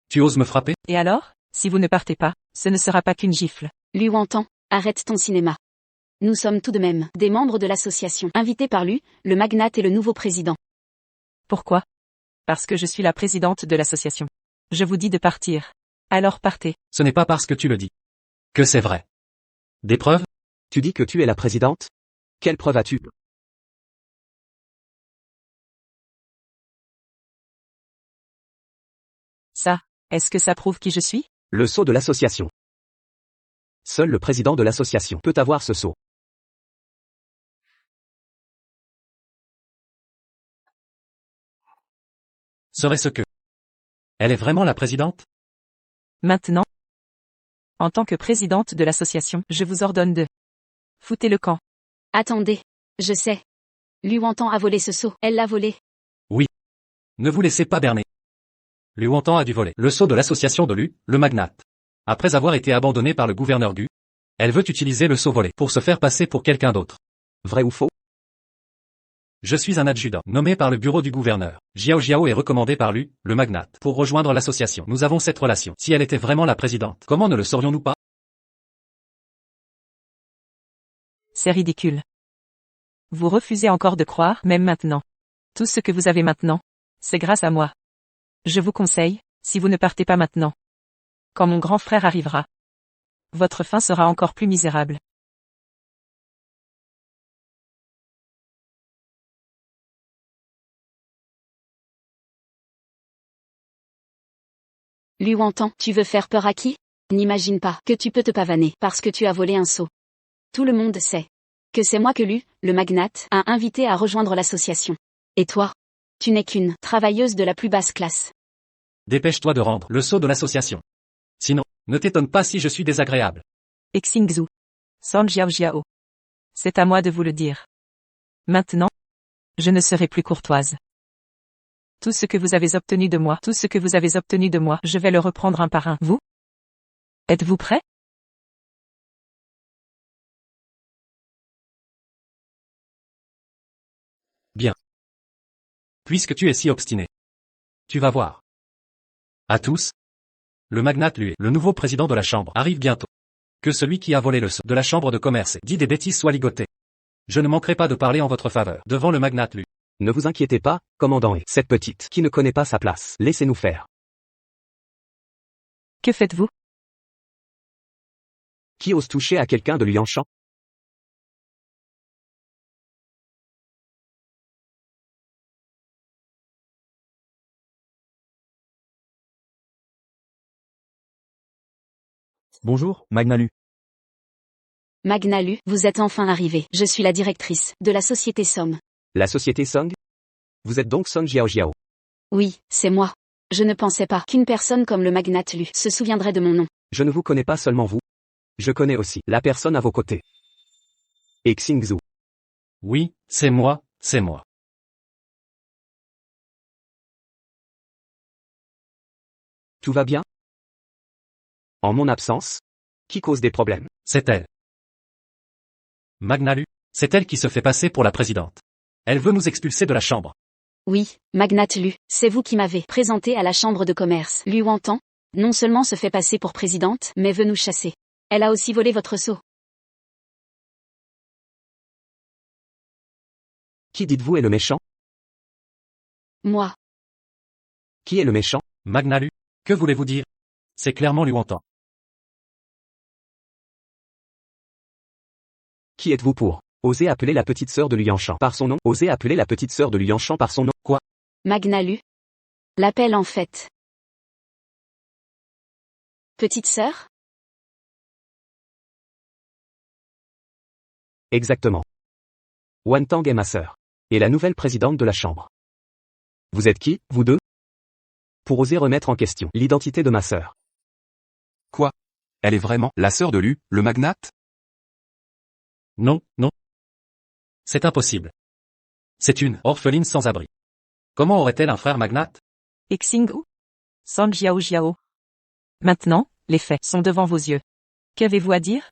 Tu oses me frapper? Et alors, si vous ne partez pas, ce ne sera pas qu'une gifle. Liu entend. Arrête ton cinéma. Nous sommes tout de même des membres de l'association, invités par Lu, le magnate et le nouveau président. Pourquoi? Parce que je suis la présidente de l'association. Je vous dis de partir. Alors partez. Ce n'est pas parce que tu le dis que c'est vrai. Des preuves? Tu dis que tu es la présidente? Quelle preuve as-tu? Ça, est-ce que ça prouve qui je suis? Le sceau de l'association. Seul le président de l'association peut avoir ce sceau. Serait-ce que elle est vraiment la présidente? Maintenant, en tant que présidente de l'association, je vous ordonne de foutez le camp. Attendez. Je sais. Liu entend a volé ce sceau. Elle l'a volé. Ne vous laissez pas berner. Liu entend a dû voler le sceau de l'association de Lu, le magnate. Après avoir été abandonnée par le gouverneur Gu, elle veut utiliser le sceau volé pour se faire passer pour quelqu'un d'autre. Vrai ou faux? Je suis un adjudant, nommé par le bureau du gouverneur. Jiao Jiao est recommandé par Lu, le magnate, pour rejoindre l'association. Nous avons cette relation. Si elle était vraiment la présidente, comment ne le saurions-nous pas? C'est ridicule. Vous refusez encore de croire, même maintenant. Tout ce que vous avez maintenant, c'est grâce à moi. Je vous conseille, si vous ne partez pas maintenant. Quand mon grand frère arrivera, votre fin sera encore plus misérable. Liu entend. Tu veux faire peur à qui? N'imagine pas que tu peux te pavaner parce que tu as volé un sceau. Tout le monde sait que c'est moi que Lu, le magnate, a invité à rejoindre l'association. Et toi? Tu n'es qu'une travailleuse de la plus basse classe. Dépêche-toi de rendre le sceau de l'association. Sinon, ne t'étonne pas si je suis désagréable. Xingzhu. San Jiao Jiao. C'est à moi de vous le dire. Maintenant, je ne serai plus courtoise. Tout ce que vous avez obtenu de moi, je vais le reprendre un par un. Vous? Êtes-vous prêt? Bien. Puisque tu es si obstiné. Tu vas voir. À tous. Le magnate Lu, le nouveau président de la chambre, arrive bientôt. Que celui qui a volé le sceau de la chambre de commerce et dit des bêtises soit ligoté. Je ne manquerai pas de parler en votre faveur devant le magnate Lu. Ne vous inquiétez pas, commandant et cette petite qui ne connaît pas sa place. Laissez-nous faire. Que faites-vous? Qui ose toucher à quelqu'un de Liu Yanshan? Bonjour, Magnalu. Magna Lu, vous êtes enfin arrivé. Je suis la directrice de la société Somme. La société Song? Vous êtes donc Song Jiao Jiao. Oui, c'est moi. Je ne pensais pas qu'une personne comme le magnate Lu se souviendrait de mon nom. Je ne vous connais pas seulement vous. Je connais aussi la personne à vos côtés. Et Xingzhu. Oui, c'est moi, c'est moi. Tout va bien? En mon absence? Qui cause des problèmes? C'est elle. Magna Lu, c'est elle qui se fait passer pour la présidente. Elle veut nous expulser de la chambre. Oui, magnate Lu, c'est vous qui m'avez présenté à la chambre de commerce. Lu Wantan, non seulement se fait passer pour présidente, mais veut nous chasser. Elle a aussi volé votre sceau. Qui dites-vous est le méchant? Moi. Qui est le méchant? Magna Lu, que voulez-vous dire? C'est clairement Lu Wantan. Qui êtes-vous pour oser appeler la petite sœur de Liu Yanshan par son nom? Oser appeler la petite sœur de Liu Yanshan par son nom? Quoi? Magna Lu. L'appelle en fait. Petite sœur? Exactement. Wan Tang est ma sœur. Et la nouvelle présidente de la chambre. Vous êtes qui, vous deux? Pour oser remettre en question l'identité de ma sœur. Quoi? Elle est vraiment la sœur de Lu, le magnate? Non, non. C'est impossible. C'est une orpheline sans abri. Comment aurait-elle un frère magnate? Et Xinghu? San Jiao Jiao. Maintenant, les faits sont devant vos yeux. Qu'avez-vous à dire?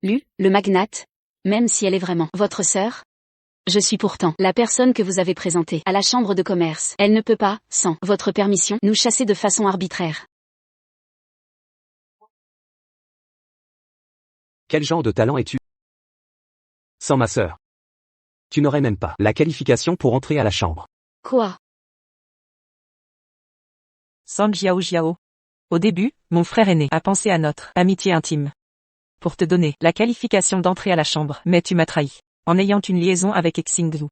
Lu, le magnate, même si elle est vraiment votre sœur? Je suis pourtant la personne que vous avez présentée à la chambre de commerce. Elle ne peut pas, sans votre permission, nous chasser de façon arbitraire. Quel genre de talent es-tu? Sans ma sœur. Tu n'aurais même pas la qualification pour entrer à la chambre. Quoi? San Jiao Jiao. Au début, mon frère aîné a pensé à notre amitié intime. Pour te donner la qualification d'entrée à la chambre, mais tu m'as trahi. En ayant une liaison avec Xingzhu.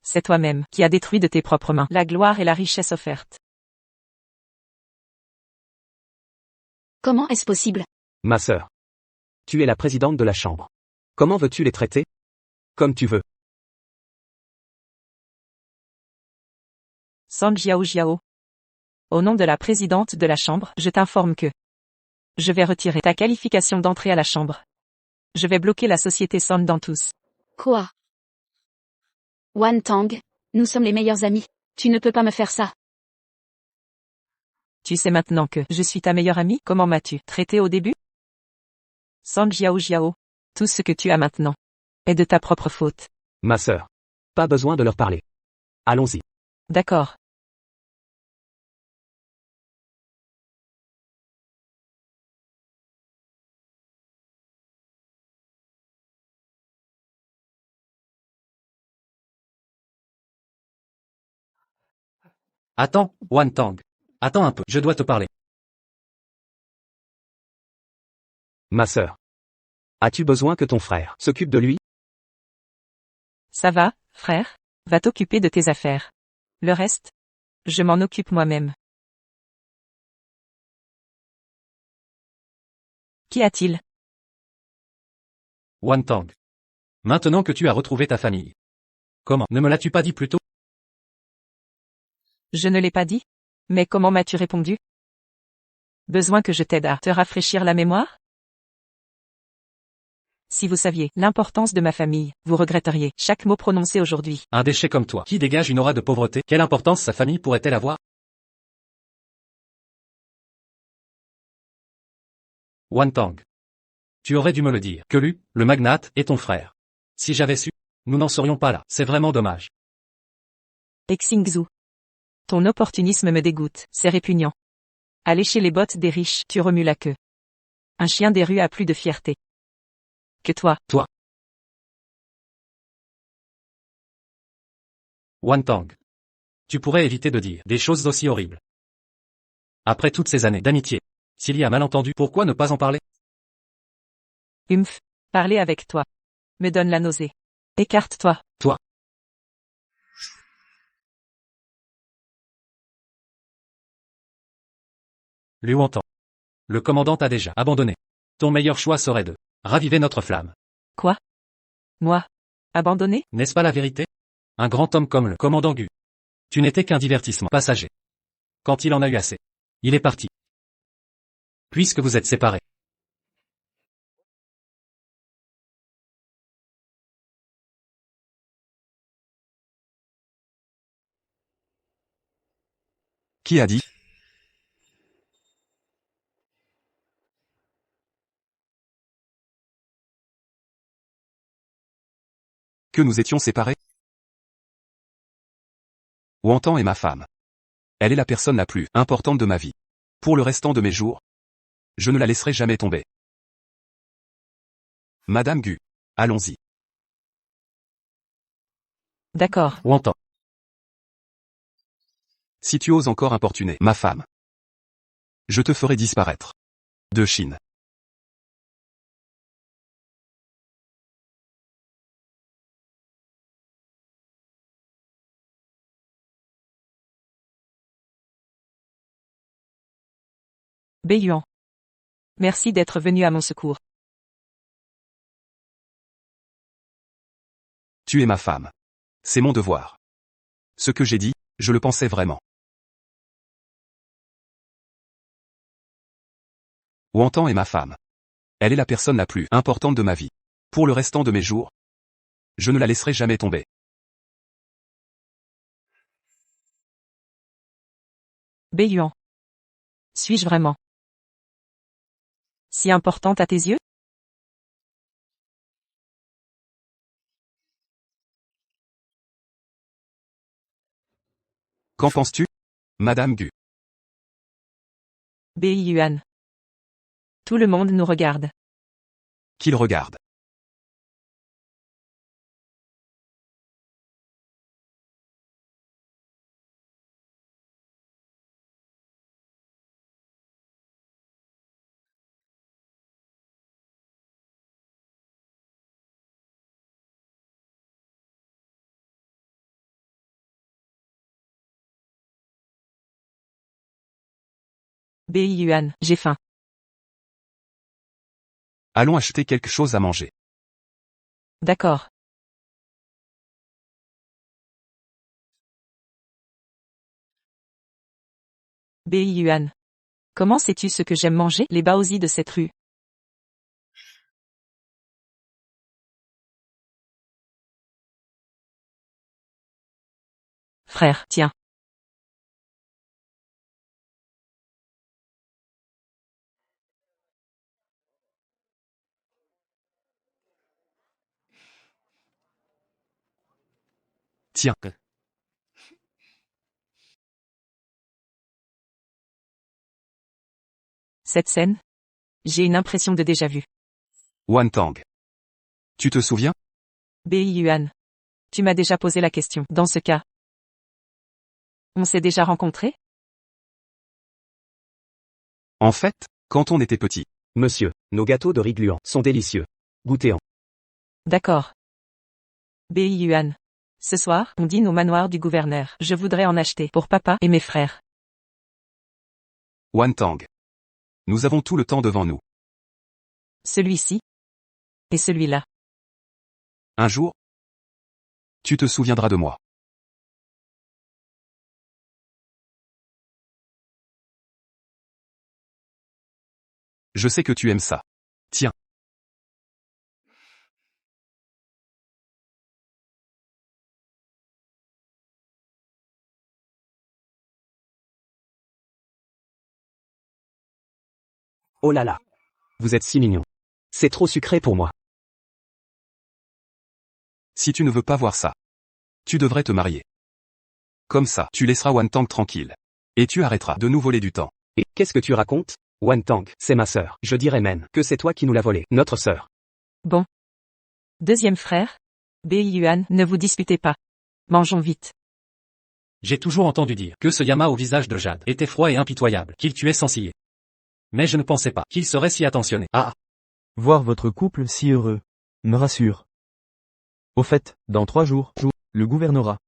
C'est toi-même qui as détruit de tes propres mains la gloire et la richesse offerte. Comment est-ce possible? Ma sœur. Tu es la présidente de la chambre. Comment veux-tu les traiter? Comme tu veux. San Jiao Jiao. Au nom de la présidente de la chambre, je t'informe que je vais retirer ta qualification d'entrée à la chambre. Je vais bloquer la société San dans tous. Quoi? Wan Tang, nous sommes les meilleurs amis. Tu ne peux pas me faire ça. Tu sais maintenant que je suis ta meilleure amie? Comment m'as-tu traité au début? San Jiao Jiao. Tout ce que tu as maintenant est de ta propre faute. Ma sœur. Pas besoin de leur parler. Allons-y. D'accord. Attends, Wan Tang. Attends un peu, je dois te parler. Ma sœur. As-tu besoin que ton frère s'occupe de lui? Ça va, frère? Va t'occuper de tes affaires. Le reste? Je m'en occupe moi-même. Qu'y a-t-il? Wan Tang. Maintenant que tu as retrouvé ta famille. Comment ne me l'as-tu pas dit plus tôt? Je ne l'ai pas dit? Mais comment m'as-tu répondu? Besoin que je t'aide à te rafraîchir la mémoire? Si vous saviez l'importance de ma famille, vous regretteriez chaque mot prononcé aujourd'hui. Un déchet comme toi, qui dégage une aura de pauvreté, quelle importance sa famille pourrait-elle avoir? Wan Tang. Tu aurais dû me le dire, que Lu, le magnate, est ton frère. Si j'avais su, nous n'en serions pas là, c'est vraiment dommage. Et Xingzhu. Ton opportunisme me dégoûte, c'est répugnant. À lécher les bottes des riches, tu remues la queue. Un chien des rues a plus de fierté que toi. Toi. Wan Tang. Tu pourrais éviter de dire des choses aussi horribles. Après toutes ces années d'amitié, s'il y a malentendu, pourquoi ne pas en parler? Parler avec toi me donne la nausée. Écarte-toi. Toi. Liu Wantan. Le commandant t'a déjà abandonné. Ton meilleur choix serait de raviver notre flamme. Quoi? Moi? Abandonné? N'est-ce pas la vérité? Un grand homme comme le commandant Gu. Tu n'étais qu'un divertissement passager. Quand il en a eu assez. Il est parti. Puisque vous êtes séparés. Qui a dit? Que nous étions séparés? Wantan est ma femme. Elle est la personne la plus importante de ma vie. Pour le restant de mes jours, je ne la laisserai jamais tomber. Madame Gu. Allons-y. D'accord. Wantan. Si tu oses encore importuner ma femme, je te ferai disparaître de Chine. Beiyuan. Merci d'être venu à mon secours. Tu es ma femme. C'est mon devoir. Ce que j'ai dit, je le pensais vraiment. Wantan est ma femme. Elle est la personne la plus importante de ma vie. Pour le restant de mes jours, je ne la laisserai jamais tomber. Beiyuan. Suis-je vraiment si importante à tes yeux? Qu'en penses-tu, Madame Gu? Beiyuan. Tout le monde nous regarde. Qu'il regarde. Beiyuan, j'ai faim. Allons acheter quelque chose à manger. D'accord. Beiyuan. Comment sais-tu ce que j'aime manger? Les baozi de cette rue. Frère, tiens. Tiens. Cette scène? J'ai une impression de déjà-vu. Wantang. Tu te souviens? Beiyuan. Tu m'as déjà posé la question. Dans ce cas, on s'est déjà rencontrés? En fait, quand on était petit. Monsieur, nos gâteaux de riz gluants sont délicieux. Goûtez-en. D'accord. Beiyuan. Ce soir, on dîne au manoir du gouverneur. Je voudrais en acheter pour papa et mes frères. Wantang. Nous avons tout le temps devant nous. Celui-ci. Et celui-là. Un jour, tu te souviendras de moi. Je sais que tu aimes ça. Tiens. Oh là là. Vous êtes si mignon. C'est trop sucré pour moi. Si tu ne veux pas voir ça, tu devrais te marier. Comme ça, tu laisseras Wantang tranquille. Et tu arrêteras de nous voler du temps. Et qu'est-ce que tu racontes? Wantang, c'est ma sœur. Je dirais même que c'est toi qui nous l'as volée, notre sœur. Bon. Deuxième frère. Beiyuan, ne vous disputez pas. Mangeons vite. J'ai toujours entendu dire que ce Yama au visage de jade était froid et impitoyable, qu'il tuait sans ciller. Mais je ne pensais pas qu'il serait si attentionné. Ah! Voir votre couple si heureux me rassure. Au fait, dans 3 jours, le gouvernorat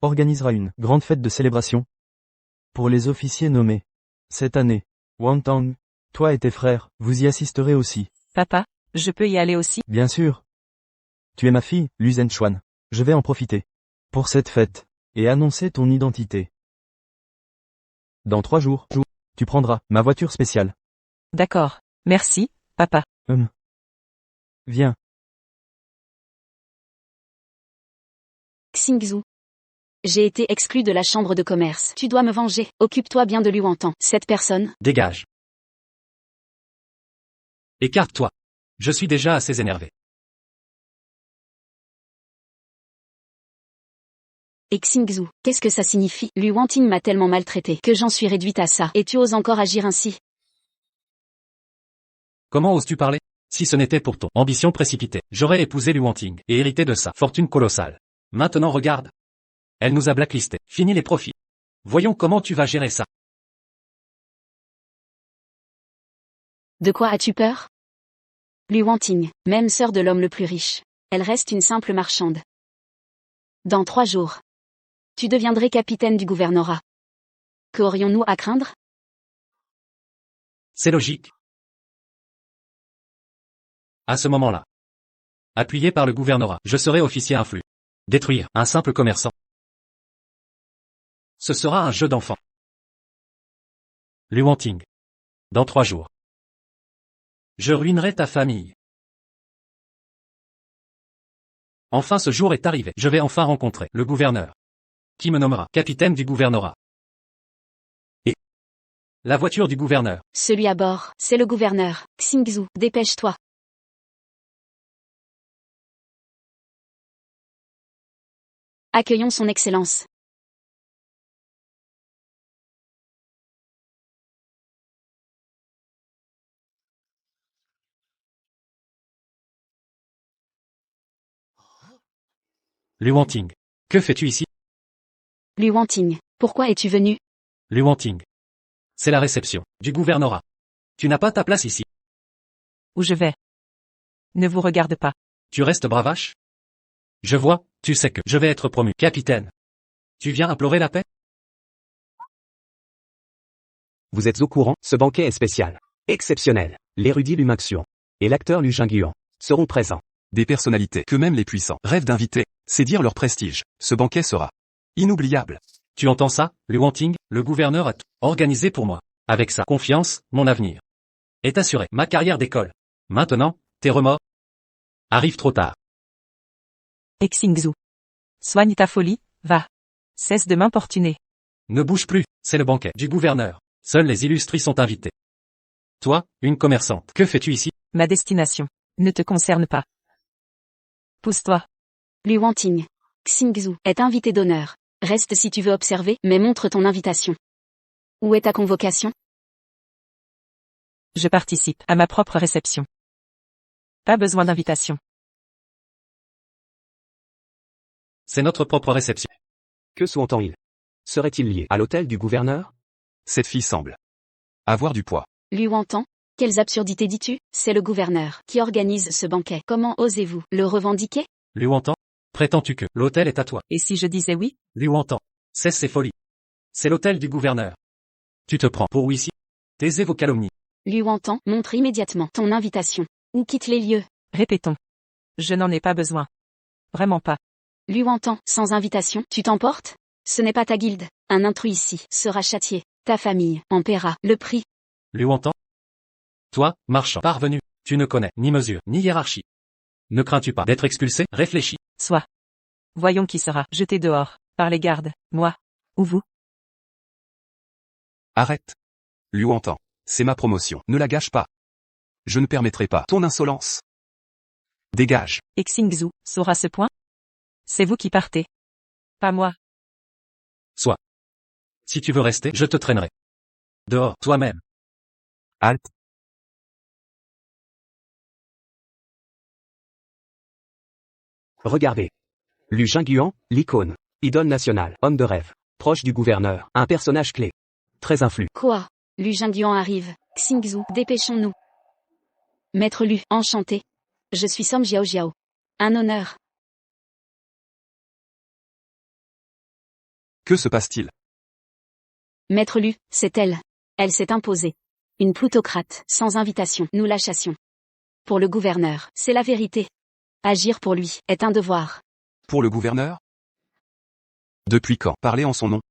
organisera une grande fête de célébration pour les officiers nommés. Cette année, Wantang, toi et tes frères, vous y assisterez aussi. Papa, je peux y aller aussi? Bien sûr. Tu es ma fille, Lu Zhenchuan. Je vais en profiter pour cette fête et annoncer ton identité. Dans 3 jours, tu prendras ma voiture spéciale. D'accord. Merci, papa. Viens. Xingzhou. J'ai été exclu de la chambre de commerce. Tu dois me venger. Occupe-toi bien de Liu Wantang. Cette personne. Dégage. Écarte-toi. Je suis déjà assez énervé. Et Xingzhou, qu'est-ce que ça signifie? Liu Wanting m'a tellement maltraité que j'en suis réduite à ça. Et tu oses encore agir ainsi? Comment oses-tu parler? Si ce n'était pour ton ambition précipitée, j'aurais épousé Liu Wanting et hérité de sa fortune colossale. Maintenant regarde. Elle nous a blacklistés. Fini les profits. Voyons comment tu vas gérer ça. De quoi as-tu peur? Liu Wanting, même sœur de l'homme le plus riche. Elle reste une simple marchande. Dans 3 jours. Tu deviendrais capitaine du gouvernorat. Qu'aurions-nous à craindre? C'est logique. À ce moment-là, appuyé par le gouvernorat, je serai officier influx. Détruire un simple commerçant. Ce sera un jeu d'enfant. Liu Wanting. Dans 3 jours. Je ruinerai ta famille. Enfin ce jour est arrivé. Je vais enfin rencontrer le gouverneur. Qui me nommera capitaine du gouvernorat. Et la voiture du gouverneur. Celui à bord, c'est le gouverneur. Xingzhou, dépêche-toi. Accueillons son excellence. Liu Wanting. Que fais-tu ici? Liu Wanting, pourquoi es-tu venu? Liu Wanting. C'est la réception du gouvernorat. Tu n'as pas ta place ici. Où je vais? Ne vous regarde pas. Tu restes bravache? Je vois, tu sais que je vais être promu capitaine. Tu viens implorer la paix? Vous êtes au courant, ce banquet est spécial. Exceptionnel. L'érudit Lu Maxion et l'acteur Lu Jingguan seront présents. Des personnalités que même les puissants rêvent d'inviter. C'est dire leur prestige. Ce banquet sera inoubliable. Tu entends ça, Liu Wanting? Le gouverneur a tout organisé pour moi. Avec sa confiance, mon avenir est assuré. Ma carrière d'école. Maintenant, tes remords arrivent trop tard. Et Xingzhou. Soigne ta folie, va. Cesse de m'importuner. Ne bouge plus, c'est le banquet du gouverneur. Seuls les illustrés sont invités. Toi, une commerçante, que fais-tu ici? Ma destination ne te concerne pas. Pousse-toi. Liu Wanting. Xingzhou est invité d'honneur. Reste si tu veux observer, mais montre ton invitation. Où est ta convocation? Je participe à ma propre réception. Pas besoin d'invitation. C'est notre propre réception. Que sous-entend-il? Serait-il lié à l'hôtel du gouverneur? Cette fille semble avoir du poids. Liu Wanting, quelles absurdités dis-tu? C'est le gouverneur qui organise ce banquet. Comment osez-vous le revendiquer? Liu Wanting, prétends-tu que l'hôtel est à toi? Et si je disais oui? Liu Wanting, cesse ces folies. C'est l'hôtel du gouverneur. Tu te prends pour où ici? Taisez vos calomnies. Liu Wanting, montre immédiatement ton invitation. Ou quitte les lieux. Répétons. Je n'en ai pas besoin. Vraiment pas. Liu Wanting, sans invitation, tu t'emportes? Ce n'est pas ta guilde. Un intrus ici sera châtié. Ta famille en paiera le prix. Liu Wanting? Toi, marchand parvenu, tu ne connais ni mesure, ni hiérarchie. Ne crains-tu pas d'être expulsé? Réfléchis. Soit. Voyons qui sera jeté dehors, par les gardes, moi, ou vous. Arrête. Liu Wanting. C'est ma promotion. Ne la gâche pas. Je ne permettrai pas ton insolence. Dégage. Et Xingzhou saura ce point? C'est vous qui partez. Pas moi. Soit. Si tu veux rester, je te traînerai. Dehors, toi-même. Halte. Regardez. Lu Jingguan, l'icône. Idole nationale. Homme de rêve. Proche du gouverneur. Un personnage clé. Très influent. Quoi? Liu Jingguan arrive. Xingzhou, dépêchons-nous. Maître Lu, enchanté. Je suis Song Jiao Jiao. Un honneur. Que se passe-t-il? Maître Lu, c'est elle. Elle s'est imposée. Une plutocrate, sans invitation, nous la chassions. Pour le gouverneur, c'est la vérité. Agir pour lui est un devoir. Pour le gouverneur? Depuis quand parler en son nom?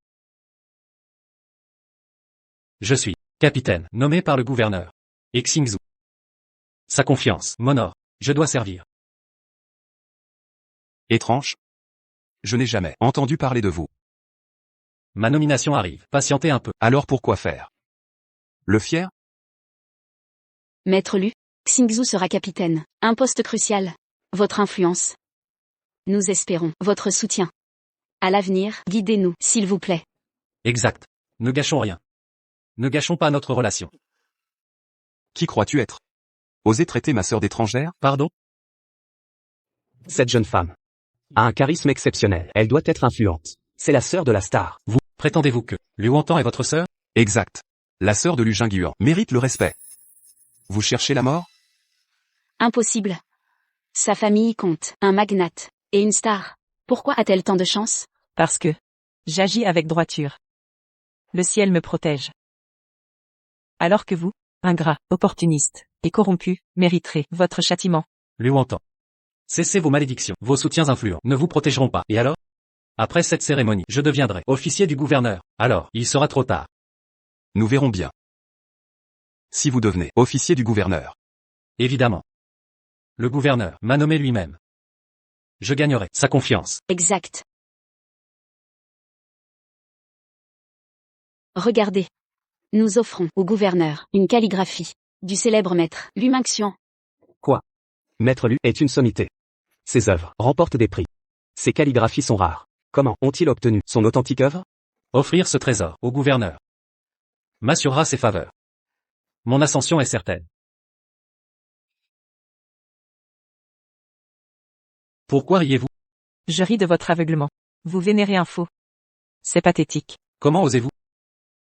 Je suis capitaine, nommé par le gouverneur. Et Xingzhu. Sa confiance m'honore. Je dois servir. Étrange. Je n'ai jamais entendu parler de vous. Ma nomination arrive. Patientez un peu. Alors pourquoi faire? Le fier? Maître Lu, Xingzhu sera capitaine. Un poste crucial. Votre influence. Nous espérons votre soutien. À l'avenir, guidez-nous, s'il vous plaît. Exact. Ne gâchons rien. Ne gâchons pas notre relation. Qui crois-tu être? Oser traiter ma sœur d'étrangère? Pardon? Cette jeune femme a un charisme exceptionnel. Elle doit être influente. C'est la sœur de la star. Vous, prétendez-vous que Liu Wontan est votre sœur? Exact. La sœur de Lu Jingguan mérite le respect. Vous cherchez la mort? Impossible. Sa famille compte, un magnate, et une star. Pourquoi a-t-elle tant de chance? Parce que j'agis avec droiture. Le ciel me protège. Alors que vous, ingrat, opportuniste et corrompu, mériterez votre châtiment. Liu Wontan. Cessez vos malédictions. Vos soutiens influents ne vous protégeront pas. Et alors? Après cette cérémonie, je deviendrai officier du gouverneur. Alors, il sera trop tard. Nous verrons bien. Si vous devenez officier du gouverneur. Évidemment. Le gouverneur m'a nommé lui-même. Je gagnerai sa confiance. Exact. Regardez. Nous offrons au gouverneur une calligraphie du célèbre maître Lu Mingxian. Quoi? Maître Lu est une sommité. Ses œuvres remportent des prix. Ses calligraphies sont rares. Comment ont-ils obtenu son authentique œuvre? Offrir ce trésor au gouverneur m'assurera ses faveurs. Mon ascension est certaine. Pourquoi riez-vous? Je ris de votre aveuglement. Vous vénérez un faux. C'est pathétique. Comment osez-vous?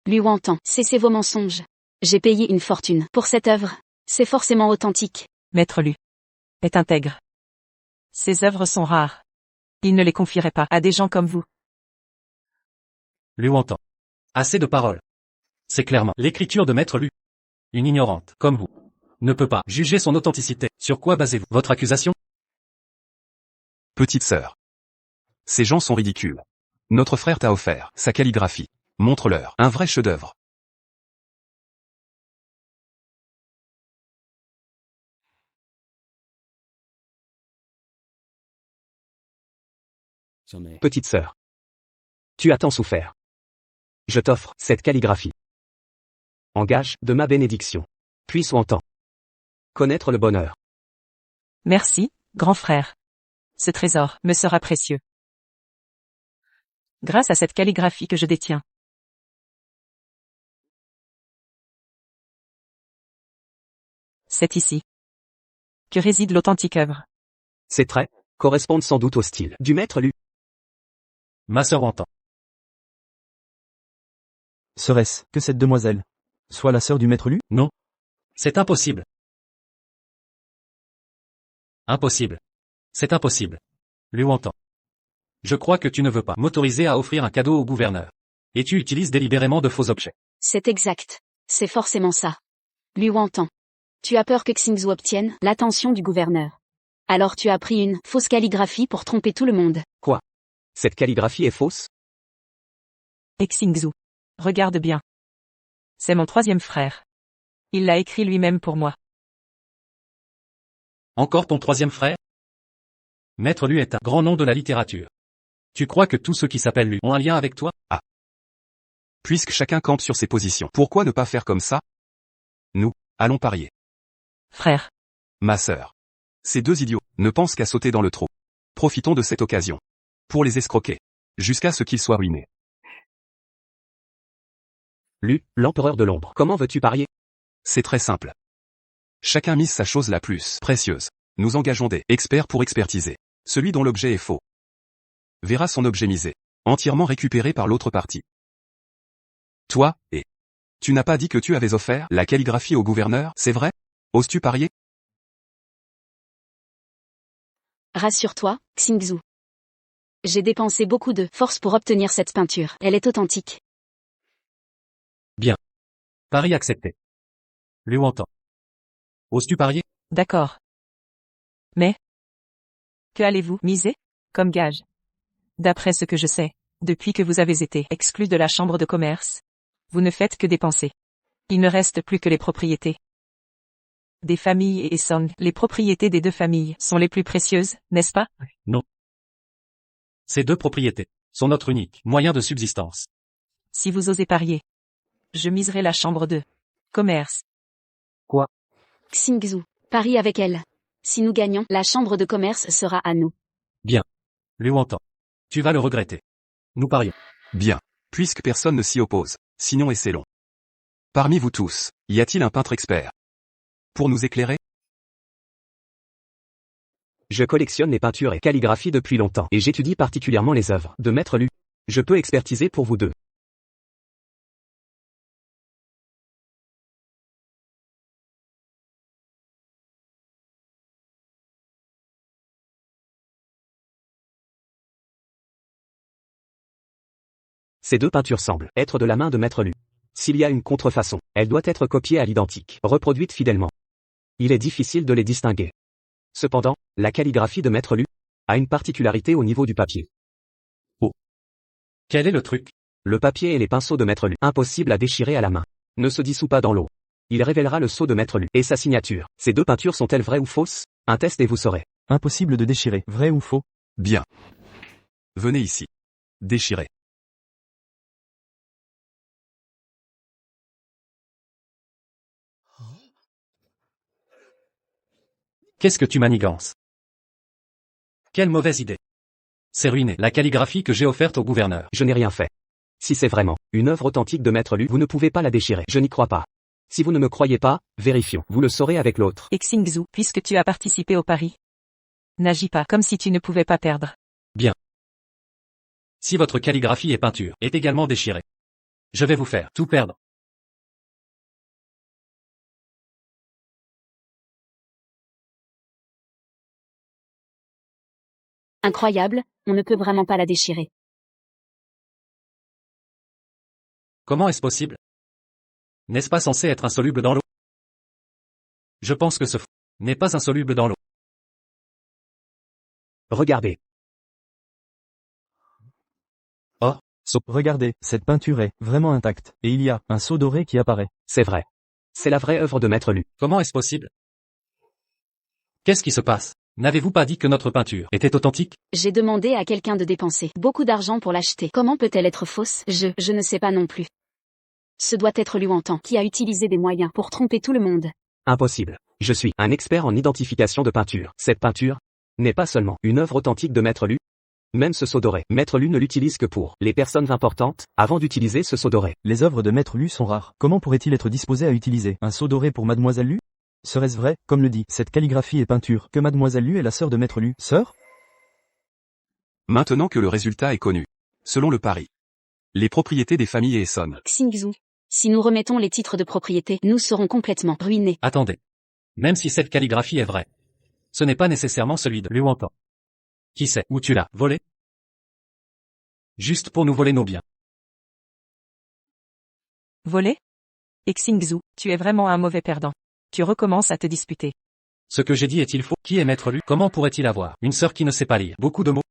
Liu Wontan, cessez vos mensonges. J'ai payé une fortune pour cette œuvre. C'est forcément authentique. Maître Lu est intègre. Ses œuvres sont rares. Il ne les confierait pas à des gens comme vous. Liu Wontan. Assez de paroles. C'est clairement l'écriture de Maître Lu. Une ignorante, comme vous, ne peut pas juger son authenticité. Sur quoi basez-vous votre accusation? Petite sœur. Ces gens sont ridicules. Notre frère t'a offert sa calligraphie. Montre-leur un vrai chef-d'œuvre. Petite sœur. Tu as tant souffert. Je t'offre cette calligraphie. En gage de ma bénédiction. Puisse Wontan connaître le bonheur. Merci, grand frère. Ce trésor me sera précieux. Grâce à cette calligraphie que je détiens. C'est ici que réside l'authentique œuvre. Ces traits correspondent sans doute au style du maître Lu. Ma sœur Wontan. Serait-ce que cette demoiselle soit la sœur du maître Lu? Non. C'est impossible. Impossible. C'est impossible. Liu Wontan. Je crois que tu ne veux pas m'autoriser à offrir un cadeau au gouverneur. Et tu utilises délibérément de faux objets. C'est exact. C'est forcément ça. Liu Wontan. Tu as peur que Xingzhu obtienne l'attention du gouverneur. Alors tu as pris une fausse calligraphie pour tromper tout le monde. Quoi? Cette calligraphie est fausse? Et Xingzhu. Regarde bien. C'est mon troisième frère. Il l'a écrit lui-même pour moi. Encore ton troisième frère? Maître Lu est un grand nom de la littérature. Tu crois que tous ceux qui s'appellent Lu ont un lien avec toi? Ah. Puisque chacun campe sur ses positions, pourquoi ne pas faire comme ça? Nous, allons parier. Frère. Ma sœur. Ces deux idiots ne pensent qu'à sauter dans le trou. Profitons de cette occasion. Pour les escroquer. Jusqu'à ce qu'ils soient ruinés. Lu, l'empereur de l'ombre. Comment veux-tu parier? C'est très simple. Chacun mise sa chose la plus précieuse. Nous engageons des experts pour expertiser. Celui dont l'objet est faux verra son objet misé, entièrement récupéré par l'autre partie. Toi, et tu n'as pas dit que tu avais offert la calligraphie au gouverneur, c'est vrai? Oses-tu parier? Rassure-toi, Xingzhu. J'ai dépensé beaucoup de force pour obtenir cette peinture. Elle est authentique. Bien. Pari accepté. Liu Wontan. Oses-tu parier? D'accord. Mais que allez-vous miser comme gage? D'après ce que je sais, depuis que vous avez été exclu de la chambre de commerce, Vous ne faites que dépenser. Il ne reste plus que les propriétés. Des familles et Song, les propriétés des deux familles sont les plus précieuses, n'est-ce pas? Non. Ces deux propriétés sont notre unique moyen de subsistance. Si vous osez parier. Je miserai la chambre de commerce. Xingzhu, parie avec elle. Si nous gagnons, la chambre de commerce sera à nous. Liu Wontan. Tu vas le regretter. Nous parions. Bien. Puisque personne ne s'y oppose, signons et scellons. Parmi vous tous, y a-t-il un peintre expert pour nous éclairer? Je collectionne les peintures et calligraphies depuis longtemps et j'étudie particulièrement les œuvres de Maître Lu. Je peux expertiser pour vous deux. Ces deux peintures semblent être de la main de Maître Lu. S'il y a une contrefaçon, elle doit être copiée à l'identique, reproduite fidèlement. Il est difficile de les distinguer. Cependant, la calligraphie de Maître Lu a une particularité au niveau du papier. Quel est le truc? Le papier et les pinceaux de Maître Lu, impossible à déchirer à la main, ne se dissout pas dans l'eau. Il révélera le sceau de Maître Lu et sa signature. Ces deux peintures sont-elles vraies ou fausses? Un test et vous saurez. Impossible de déchirer, vrai ou faux? Bien. Venez ici. Déchirez. Qu'est-ce que tu manigances? Quelle mauvaise idée. C'est ruiné la calligraphie que j'ai offerte au gouverneur. Je n'ai rien fait. Si c'est vraiment une œuvre authentique de Maître Lu, vous ne pouvez pas la déchirer. Je n'y crois pas. Si vous ne me croyez pas, vérifions. Vous le saurez avec l'autre. Et Xingzhu, puisque tu as participé au pari. N'agis pas comme si tu ne pouvais pas perdre. Si votre calligraphie et peinture est également déchirée, je vais vous faire tout perdre. Incroyable, on ne peut vraiment pas la déchirer. Comment est-ce possible? N'est-ce pas censé être insoluble dans l'eau? Je pense que ce fou n'est pas insoluble dans l'eau. Regardez. Regardez, cette peinture est vraiment intacte, et il y a un sceau doré qui apparaît. C'est vrai. C'est la vraie œuvre de Maître Lu. Comment est-ce possible? Qu'est-ce qui se passe? N'avez-vous pas dit que notre peinture était authentique? J'ai demandé à quelqu'un de dépenser beaucoup d'argent pour l'acheter. Comment peut-elle être fausse? Je ne sais pas non plus. Ce doit être Liu Wontan qui a utilisé des moyens pour tromper tout le monde. Impossible. Je suis un expert en identification de peinture. Cette peinture n'est pas seulement une œuvre authentique de Maître Lu. Même ce sceau doré, Maître Lu ne l'utilise que pour les personnes importantes, avant d'utiliser ce sceau doré. Les œuvres de Maître Lu sont rares. Comment pourrait-il être disposé à utiliser un sceau doré pour Mademoiselle Lu? Serait-ce vrai, comme le dit cette calligraphie et peinture, que Mademoiselle Lu est la sœur de Maître Lu? Sœur? Maintenant que le résultat est connu. Selon le pari. Les propriétés des familles Esson. Xingzhu. Si nous remettons les titres de propriété, nous serons complètement ruinés. Attendez. Même si cette calligraphie est vraie, ce n'est pas nécessairement celui de Liu Wontan. Qui sait où tu l'as volé? Juste pour nous voler nos biens. Voler? Et Xingzhu, tu es vraiment un mauvais perdant. Tu recommences à te disputer. Ce que j'ai dit est-il faux? Qui est Maître Lu? Comment pourrait-il avoir une sœur qui ne sait pas lire beaucoup de mots?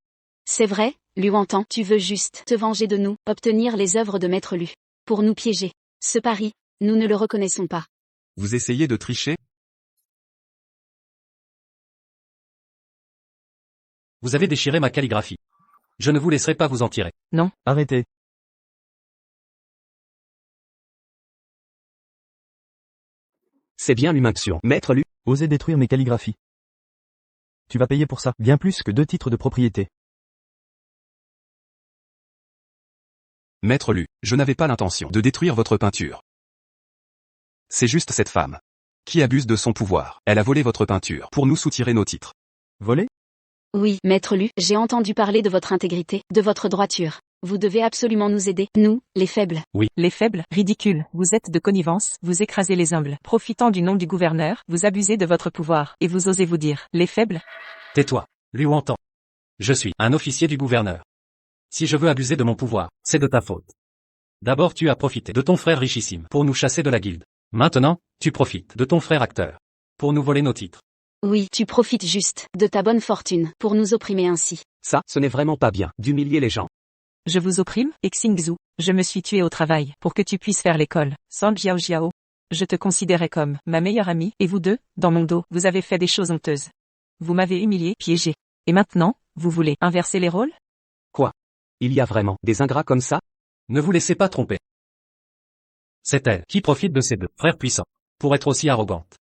C'est vrai, Liu Wontan, tu veux juste te venger de nous, obtenir les œuvres de Maître Lu. Pour nous piéger. Ce pari, nous ne le reconnaissons pas. Vous essayez de tricher? Vous avez déchiré ma calligraphie. Je ne vous laisserai pas vous en tirer. Arrêtez. C'est bien l'humaction. Maître Lu. Osez détruire mes calligraphies. Tu vas payer pour ça, bien plus que 2 titres de propriété. Maître Lu, je n'avais pas l'intention de détruire votre peinture. C'est juste cette femme qui abuse de son pouvoir. Elle a volé votre peinture pour nous soutirer nos titres. Volé? Oui, Maître Lu, j'ai entendu parler de votre intégrité, de votre droiture. Vous devez absolument nous aider, nous, les faibles. Les faibles, ridicules, vous êtes de connivence, vous écrasez les humbles. Profitant du nom du gouverneur, vous abusez de votre pouvoir, et vous osez vous dire, les faibles? Tais-toi, Liu Wontan. Je suis un officier du gouverneur. Si je veux abuser de mon pouvoir, c'est de ta faute. D'abord tu as profité de ton frère richissime pour nous chasser de la guilde. Maintenant, tu profites de ton frère acteur pour nous voler nos titres. Oui, tu profites juste de ta bonne fortune pour nous opprimer ainsi. Ça, ce n'est vraiment pas bien d'humilier les gens. Je vous opprime, Xingzhu. Je me suis tué au travail pour que tu puisses faire l'école. San Jiao Jiao. Je te considérais comme ma meilleure amie, et vous deux, dans mon dos, vous avez fait des choses honteuses. Vous m'avez humilié, piégé. Et maintenant, vous voulez inverser les rôles? Quoi? Il y a vraiment des ingrats comme ça? Ne vous laissez pas tromper. C'est elle qui profite de ses deux frères puissants pour être aussi arrogante.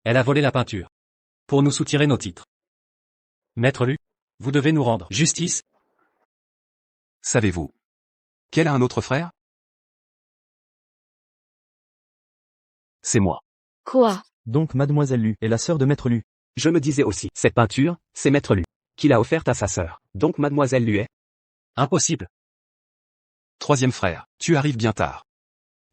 Elle a volé la peinture pour nous soutirer nos titres. Maître Lu, vous devez nous rendre justice. Savez-vous qu'elle a un autre frère? C'est moi. Quoi? Donc Mademoiselle Lu est la sœur de Maître Lu. Je me disais aussi, cette peinture, c'est Maître Lu qui l'a offerte à sa sœur. Donc Mademoiselle Lu est... Impossible. Troisième frère, tu arrives bien tard.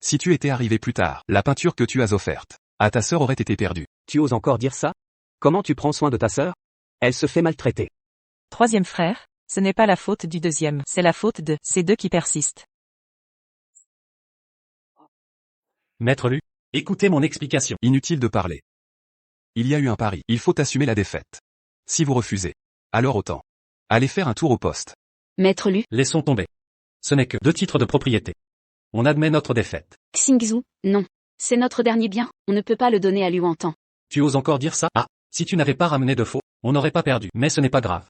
Si tu étais arrivé plus tard, la peinture que tu as offerte à ta sœur aurait été perdue. Tu oses encore dire ça? Comment tu prends soin de ta sœur? Elle se fait maltraiter. Troisième frère, ce n'est pas la faute du deuxième, c'est la faute de ces deux qui persistent. Maître Lu, écoutez mon explication. Inutile de parler. Il y a eu un pari, il faut assumer la défaite. Si vous refusez, alors autant. Allez faire un tour au poste. Maître Lu, Laissons tomber. Ce n'est que 2 titres de propriété. On admet notre défaite. Xingzhu, non. C'est notre dernier bien, on ne peut pas le donner à Luantan. Tu oses encore dire ça? Ah, si tu n'avais pas ramené de faux, on n'aurait pas perdu, mais ce n'est pas grave.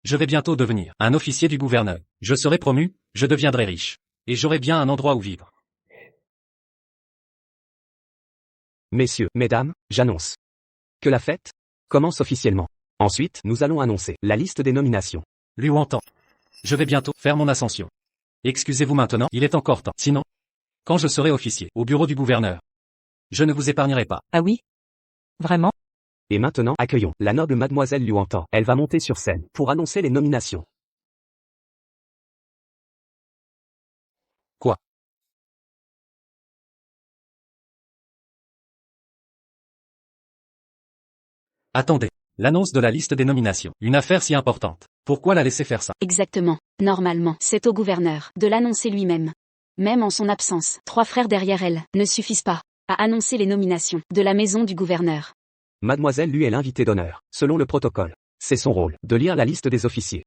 Je vais bientôt devenir un officier du gouverneur. Je serai promu, je deviendrai riche. Et j'aurai bien un endroit où vivre. Messieurs, mesdames, j'annonce que la fête commence officiellement. Ensuite, nous allons annoncer la liste des nominations. Luantan. Je vais bientôt faire mon ascension. Excusez-vous maintenant, il est encore temps. Sinon, quand je serai officier au bureau du gouverneur, je ne vous épargnerai pas. Ah oui? Vraiment? Et maintenant, accueillons la noble Mademoiselle Luantan. Elle va monter sur scène pour annoncer les nominations. Quoi? Attendez. L'annonce de la liste des nominations. Une affaire si importante. Pourquoi la laisser faire ça? Exactement. Normalement, c'est au gouverneur de l'annoncer lui-même. Même en son absence, 3 frères derrière elle ne suffisent pas à annoncer les nominations de la maison du gouverneur. Mademoiselle Lu est l'invitée d'honneur, selon le protocole. C'est son rôle de lire la liste des officiers.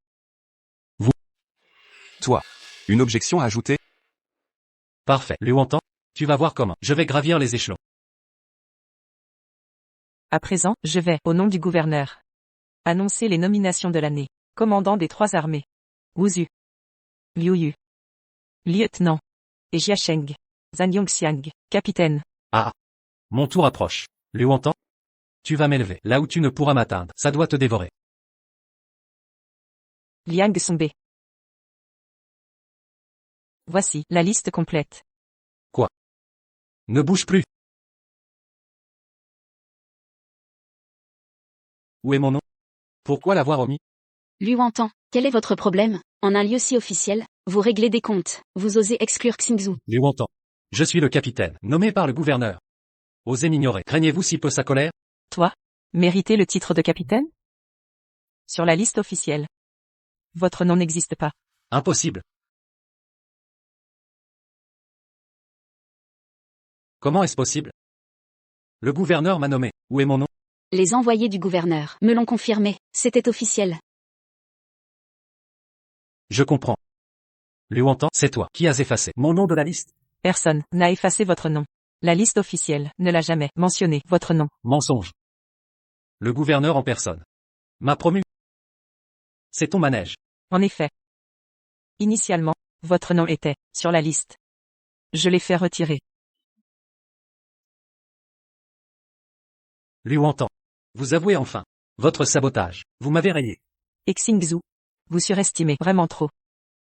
Toi. Une objection à ajouter? Parfait. Luantan, tu vas voir comment. Je vais gravir les échelons. À présent, je vais, au nom du gouverneur, annoncer les nominations de l'année. Commandant des 3 armées. Wuzu. Liu Yu. Lieutenant. Et Jiasheng. Zhang Yongxiang. Capitaine. Ah. Mon tour approche. Luantan, tu vas m'élever. Là où tu ne pourras m'atteindre, ça doit te dévorer. Liang Songbe. Voici la liste complète. Ne bouge plus. Où est mon nom? Pourquoi l'avoir omis? Luantan, quel est votre problème? En un lieu si officiel, vous réglez des comptes, vous osez exclure Xingzhu. Luantan. Je suis le capitaine, nommé par le gouverneur. Osez m'ignorer. Craignez-vous si peu sa colère? Toi, méritez le titre de capitaine? Sur la liste officielle. Votre nom n'existe pas. Impossible. Comment est-ce possible? Le gouverneur m'a nommé. Où est mon nom? Les envoyés du gouverneur me l'ont confirmé, c'était officiel. Je comprends. Luantan, c'est toi qui as effacé mon nom de la liste. Personne n'a effacé votre nom. La liste officielle ne l'a jamais mentionné, votre nom. Mensonge. Le gouverneur en personne m'a promu. C'est ton manège. En effet. Initialement, votre nom était sur la liste. Je l'ai fait retirer. Luantan. Vous avouez enfin votre sabotage. Vous m'avez rayé. Xingzhu. Vous surestimez vraiment trop.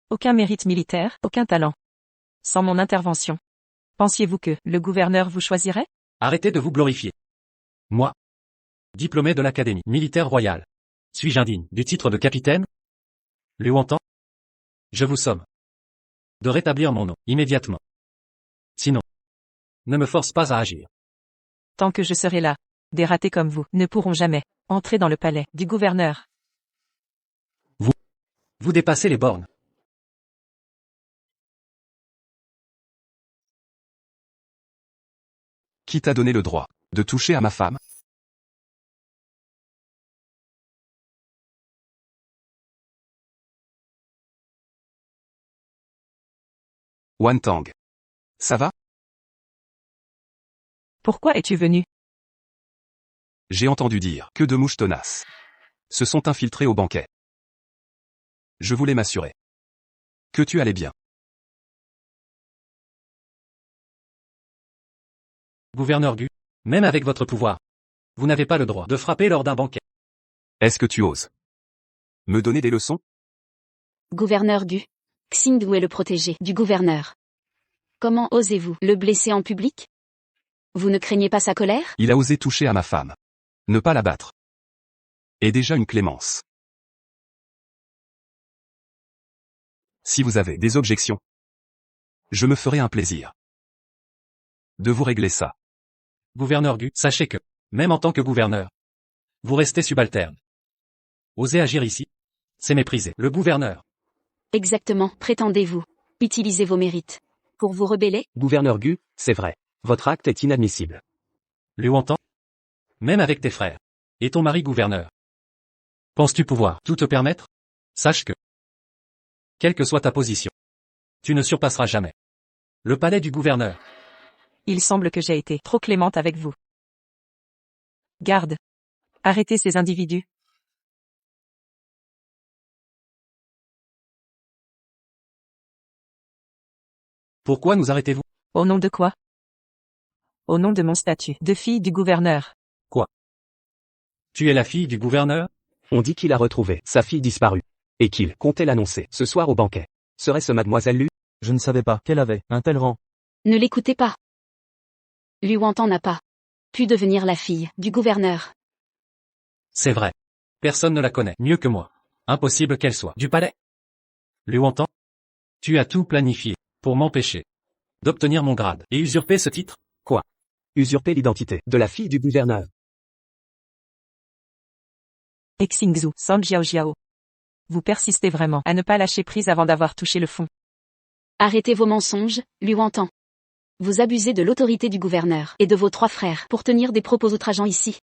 Aucun mérite militaire, aucun talent. Sans mon intervention. Pensiez-vous que le gouverneur vous choisirait? Arrêtez de vous glorifier. Moi, diplômé de l'Académie militaire royale, suis-je indigne du titre de capitaine? Luantan. Je vous somme de rétablir mon nom immédiatement. Sinon, ne me force pas à agir. Tant que je serai là, des ratés comme vous ne pourront jamais entrer dans le palais du gouverneur. Vous dépassez les bornes. Qui t'a donné le droit de toucher à ma femme? Wan Tang. Ça va? Pourquoi es-tu venu? J'ai entendu dire que de mouches tenaces se sont infiltrées au banquet. Je voulais m'assurer que tu allais bien. Gouverneur Gu, même avec votre pouvoir, vous n'avez pas le droit de frapper lors d'un banquet. Est-ce que tu oses me donner des leçons? Gouverneur Gu. Xingdu est le protégé du gouverneur. Comment osez-vous le blesser en public? Vous ne craignez pas sa colère? Il a osé toucher à ma femme. Ne pas la battre. Et déjà une clémence. Si vous avez des objections, je me ferai un plaisir de vous régler ça. Gouverneur Gu, sachez que, même en tant que gouverneur, vous restez subalterne. Osez agir ici, c'est mépriser le gouverneur. Exactement, prétendez-vous utiliser vos mérites pour vous rebeller? Gouverneur Gu, c'est vrai. Votre acte est inadmissible. Liu Wantang, même avec tes frères, et ton mari gouverneur, penses-tu pouvoir tout te permettre? Sache que, quelle que soit ta position, tu ne surpasseras jamais le palais du gouverneur. Il semble que j'ai été trop clémente avec vous. Garde. Arrêtez ces individus. Pourquoi nous arrêtez-vous? Au nom de quoi? Au nom de mon statut de fille du gouverneur. Tu es la fille du gouverneur? On dit qu'il a retrouvé sa fille disparue. Et qu'il comptait l'annoncer ce soir au banquet. Serait-ce mademoiselle Lu? Je ne savais pas qu'elle avait un tel rang. Ne l'écoutez pas. Liu Wantang n'a pas pu devenir la fille du gouverneur. C'est vrai. Personne ne la connaît mieux que moi. Impossible qu'elle soit du palais. Liu Wantang, tu as tout planifié pour m'empêcher d'obtenir mon grade et usurper ce titre? Usurper l'identité de la fille du gouverneur. Xingzu, San Jiao. Vous persistez vraiment à ne pas lâcher prise avant d'avoir touché le fond. Arrêtez vos mensonges, Liu Wantang. Vous abusez de l'autorité du gouverneur et de vos 3 frères pour tenir des propos outrageants ici.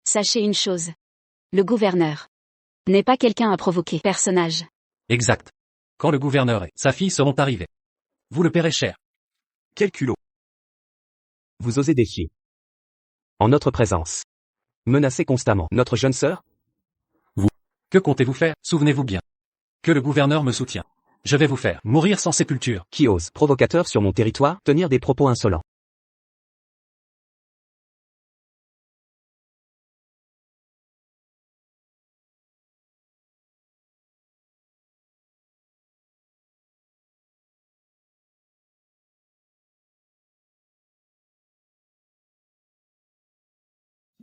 Sachez une chose. Le gouverneur n'est pas quelqu'un à provoquer. Personnage. Exact. Quand le gouverneur et sa fille seront arrivés, vous le paierez cher. Quel culot. Vous osez défier. En notre présence. Menacer constamment notre jeune sœur? Que comptez-vous faire? Souvenez-vous bien que le gouverneur me soutient. Je vais vous faire mourir sans sépulture. Qui ose, provocateur sur mon territoire, tenir des propos insolents?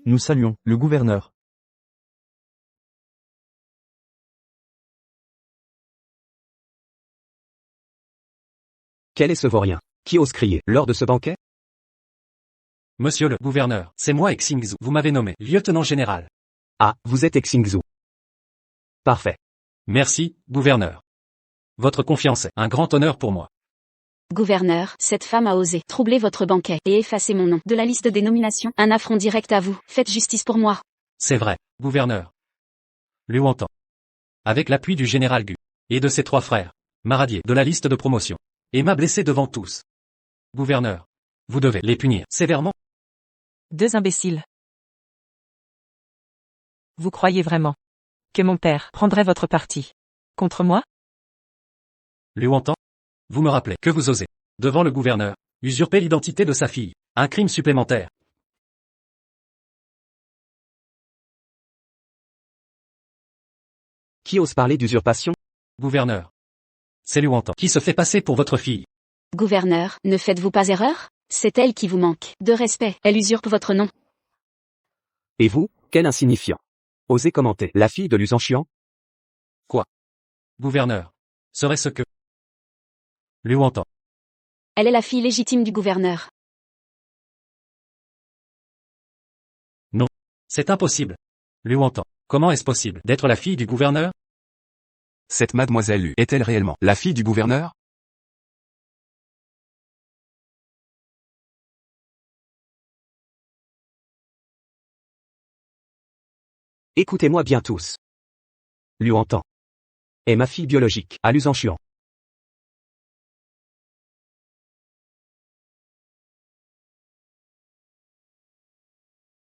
Nous saluons le gouverneur. Quel est ce vaurien qui ose crier lors de ce banquet? Monsieur le gouverneur, c'est moi Xingzu. Vous m'avez nommé lieutenant général. Ah, vous êtes Xingzu. Parfait. Merci, gouverneur. Votre confiance est un grand honneur pour moi. Gouverneur, cette femme a osé troubler votre banquet et effacer mon nom de la liste des nominations. Un affront direct à vous. Faites justice pour moi. C'est vrai, gouverneur. Liu Wantang, avec l'appui du général Gu et de ses 3 frères, m'a radié de la liste de promotion et m'a blessé devant tous. Gouverneur, vous devez les punir sévèrement. 2 imbéciles. Vous croyez vraiment que mon père prendrait votre parti contre moi? Liu Wantang, vous me rappelez que vous osez, devant le gouverneur, usurper l'identité de sa fille. Un crime supplémentaire. Qui ose parler d'usurpation? Gouverneur. C'est Liu Wantang qui se fait passer pour votre fille. Gouverneur, ne faites-vous pas erreur? C'est elle qui vous manque de respect. Elle usurpe votre nom. Et vous, quel insignifiant. Osez commenter la fille de Lusanchian? Gouverneur. Serait-ce que... Liu Wantang. Elle est la fille légitime du gouverneur. C'est impossible. Liu Wantang. Comment est-ce possible d'être la fille du gouverneur? Cette mademoiselle Lu est-elle réellement la fille du gouverneur? Écoutez-moi bien tous. Liu Wantang est ma fille biologique, à Lusanchian.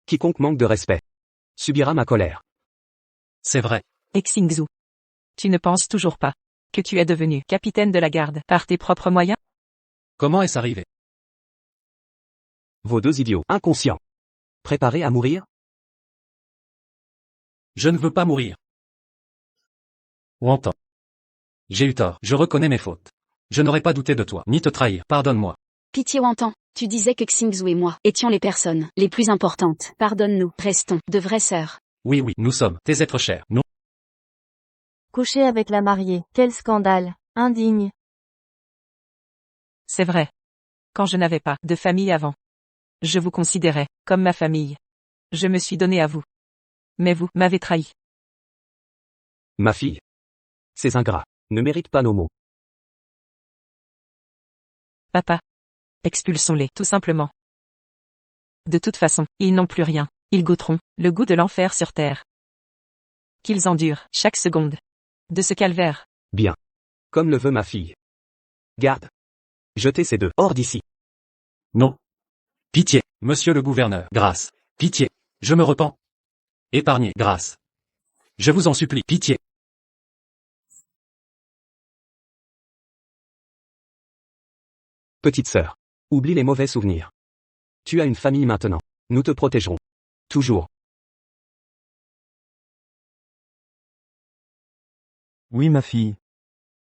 Quiconque manque de respect subira ma colère. C'est vrai. Xingzhou. Tu ne penses toujours pas que tu es devenu capitaine de la garde par tes propres moyens? Comment est-ce arrivé? Vos deux idiots inconscients. Préparés à mourir? Je ne veux pas mourir. Wantan. J'ai eu tort, je reconnais mes fautes. Je n'aurais pas douté de toi, ni te trahir, pardonne-moi. Pitié Wantan, tu disais que Xingzhou et moi étions les personnes les plus importantes. Pardonne-nous, restons de vraies sœurs. Oui, nous sommes tes êtres chers, nous. Coucher avec la mariée, quel scandale, indigne. C'est vrai. Quand je n'avais pas de famille avant, je vous considérais comme ma famille. Je me suis donné à vous. Mais vous m'avez trahi. Ma fille. Ces ingrats ne méritent pas nos mots. Papa. Expulsons-les, tout simplement. De toute façon, ils n'ont plus rien. Ils goûteront le goût de l'enfer sur terre. Qu'ils endurent chaque seconde de ce calvaire. Bien. Comme le veut ma fille. Garde. Jetez ces deux hors d'ici. Non. Pitié, monsieur le gouverneur, grâce. Pitié. Je me repens. Épargnez, grâce. Je vous en supplie, pitié. Petite sœur. Oublie les mauvais souvenirs. Tu as une famille maintenant. Nous te protégerons. Toujours. Oui ma fille.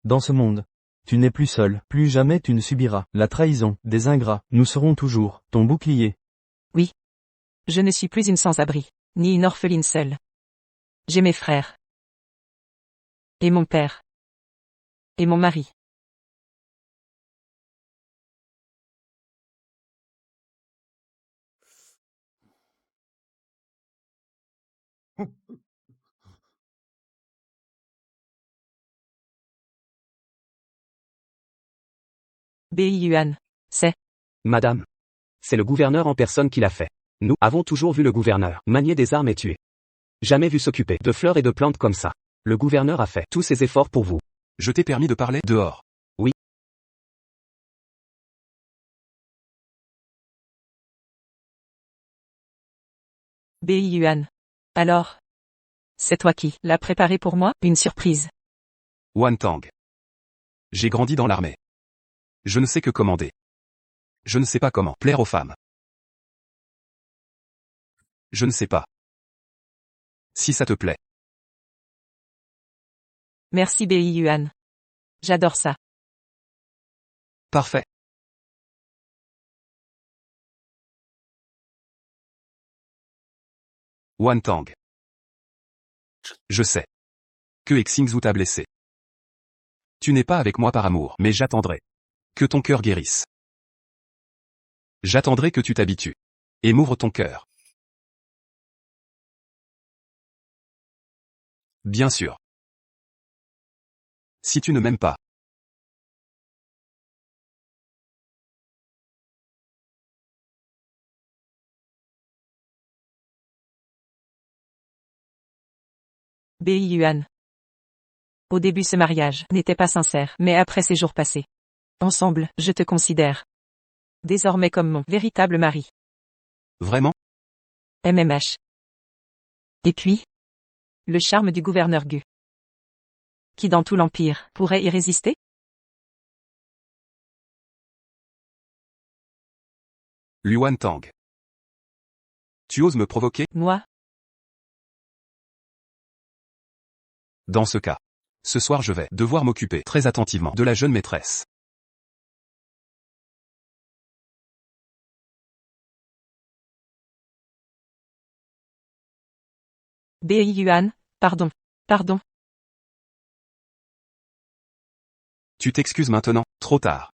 Dans ce monde, tu n'es plus seule, plus jamais tu ne subiras la trahison des ingrats, nous serons toujours ton bouclier. Oui. Je ne suis plus une sans-abri, ni une orpheline seule. J'ai mes frères. Et mon père. Et mon mari. Bei Yuan. C'est. Madame. C'est le gouverneur en personne qui l'a fait. Nous avons toujours vu le gouverneur manier des armes et tuer. Jamais vu s'occuper de fleurs et de plantes comme ça. Le gouverneur a fait tous ses efforts pour vous. Je t'ai permis de parler dehors. Bei Yuan. Alors. C'est toi qui l'as préparé pour moi, une surprise. Wan Tang. J'ai grandi dans l'armée. Je ne sais que commander. Je ne sais pas comment plaire aux femmes. Je ne sais pas. Si ça te plaît. Merci Bei Yuan. J'adore ça. Parfait. Wan Tang. Je sais. Que Xingzhou t'a blessé. Tu n'es pas avec moi par amour, mais j'attendrai. Que ton cœur guérisse. J'attendrai que tu t'habitues. Et m'ouvre ton cœur. Bien sûr. Si tu ne m'aimes pas. Bei Yuan. Au début ce mariage n'était pas sincère, mais après ces jours passés. Ensemble, je te considère. Désormais comme mon véritable mari. Vraiment? MMH. Et puis? Le charme du gouverneur Gu. Qui dans tout l'Empire pourrait y résister? Luan Tang. Tu oses me provoquer? Moi? Dans ce cas. Ce soir je vais devoir m'occuper très attentivement de la jeune maîtresse. Bei Yuan, pardon. Pardon. Tu t'excuses maintenant, trop tard.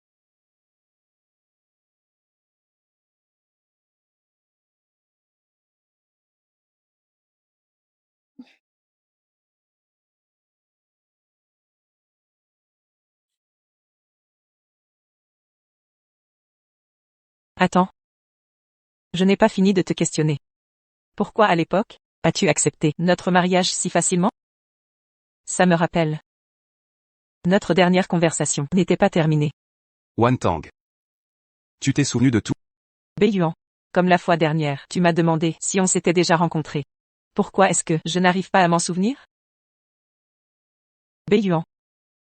Attends. Je n'ai pas fini de te questionner. Pourquoi à l'époque, as-tu accepté notre mariage si facilement? Ça me rappelle. Notre dernière conversation n'était pas terminée. Wan Tang. Tu t'es souvenu de tout? Bei Yuan. Comme la fois dernière, tu m'as demandé si on s'était déjà rencontrés. Pourquoi est-ce que je n'arrive pas à m'en souvenir? Beiyuan.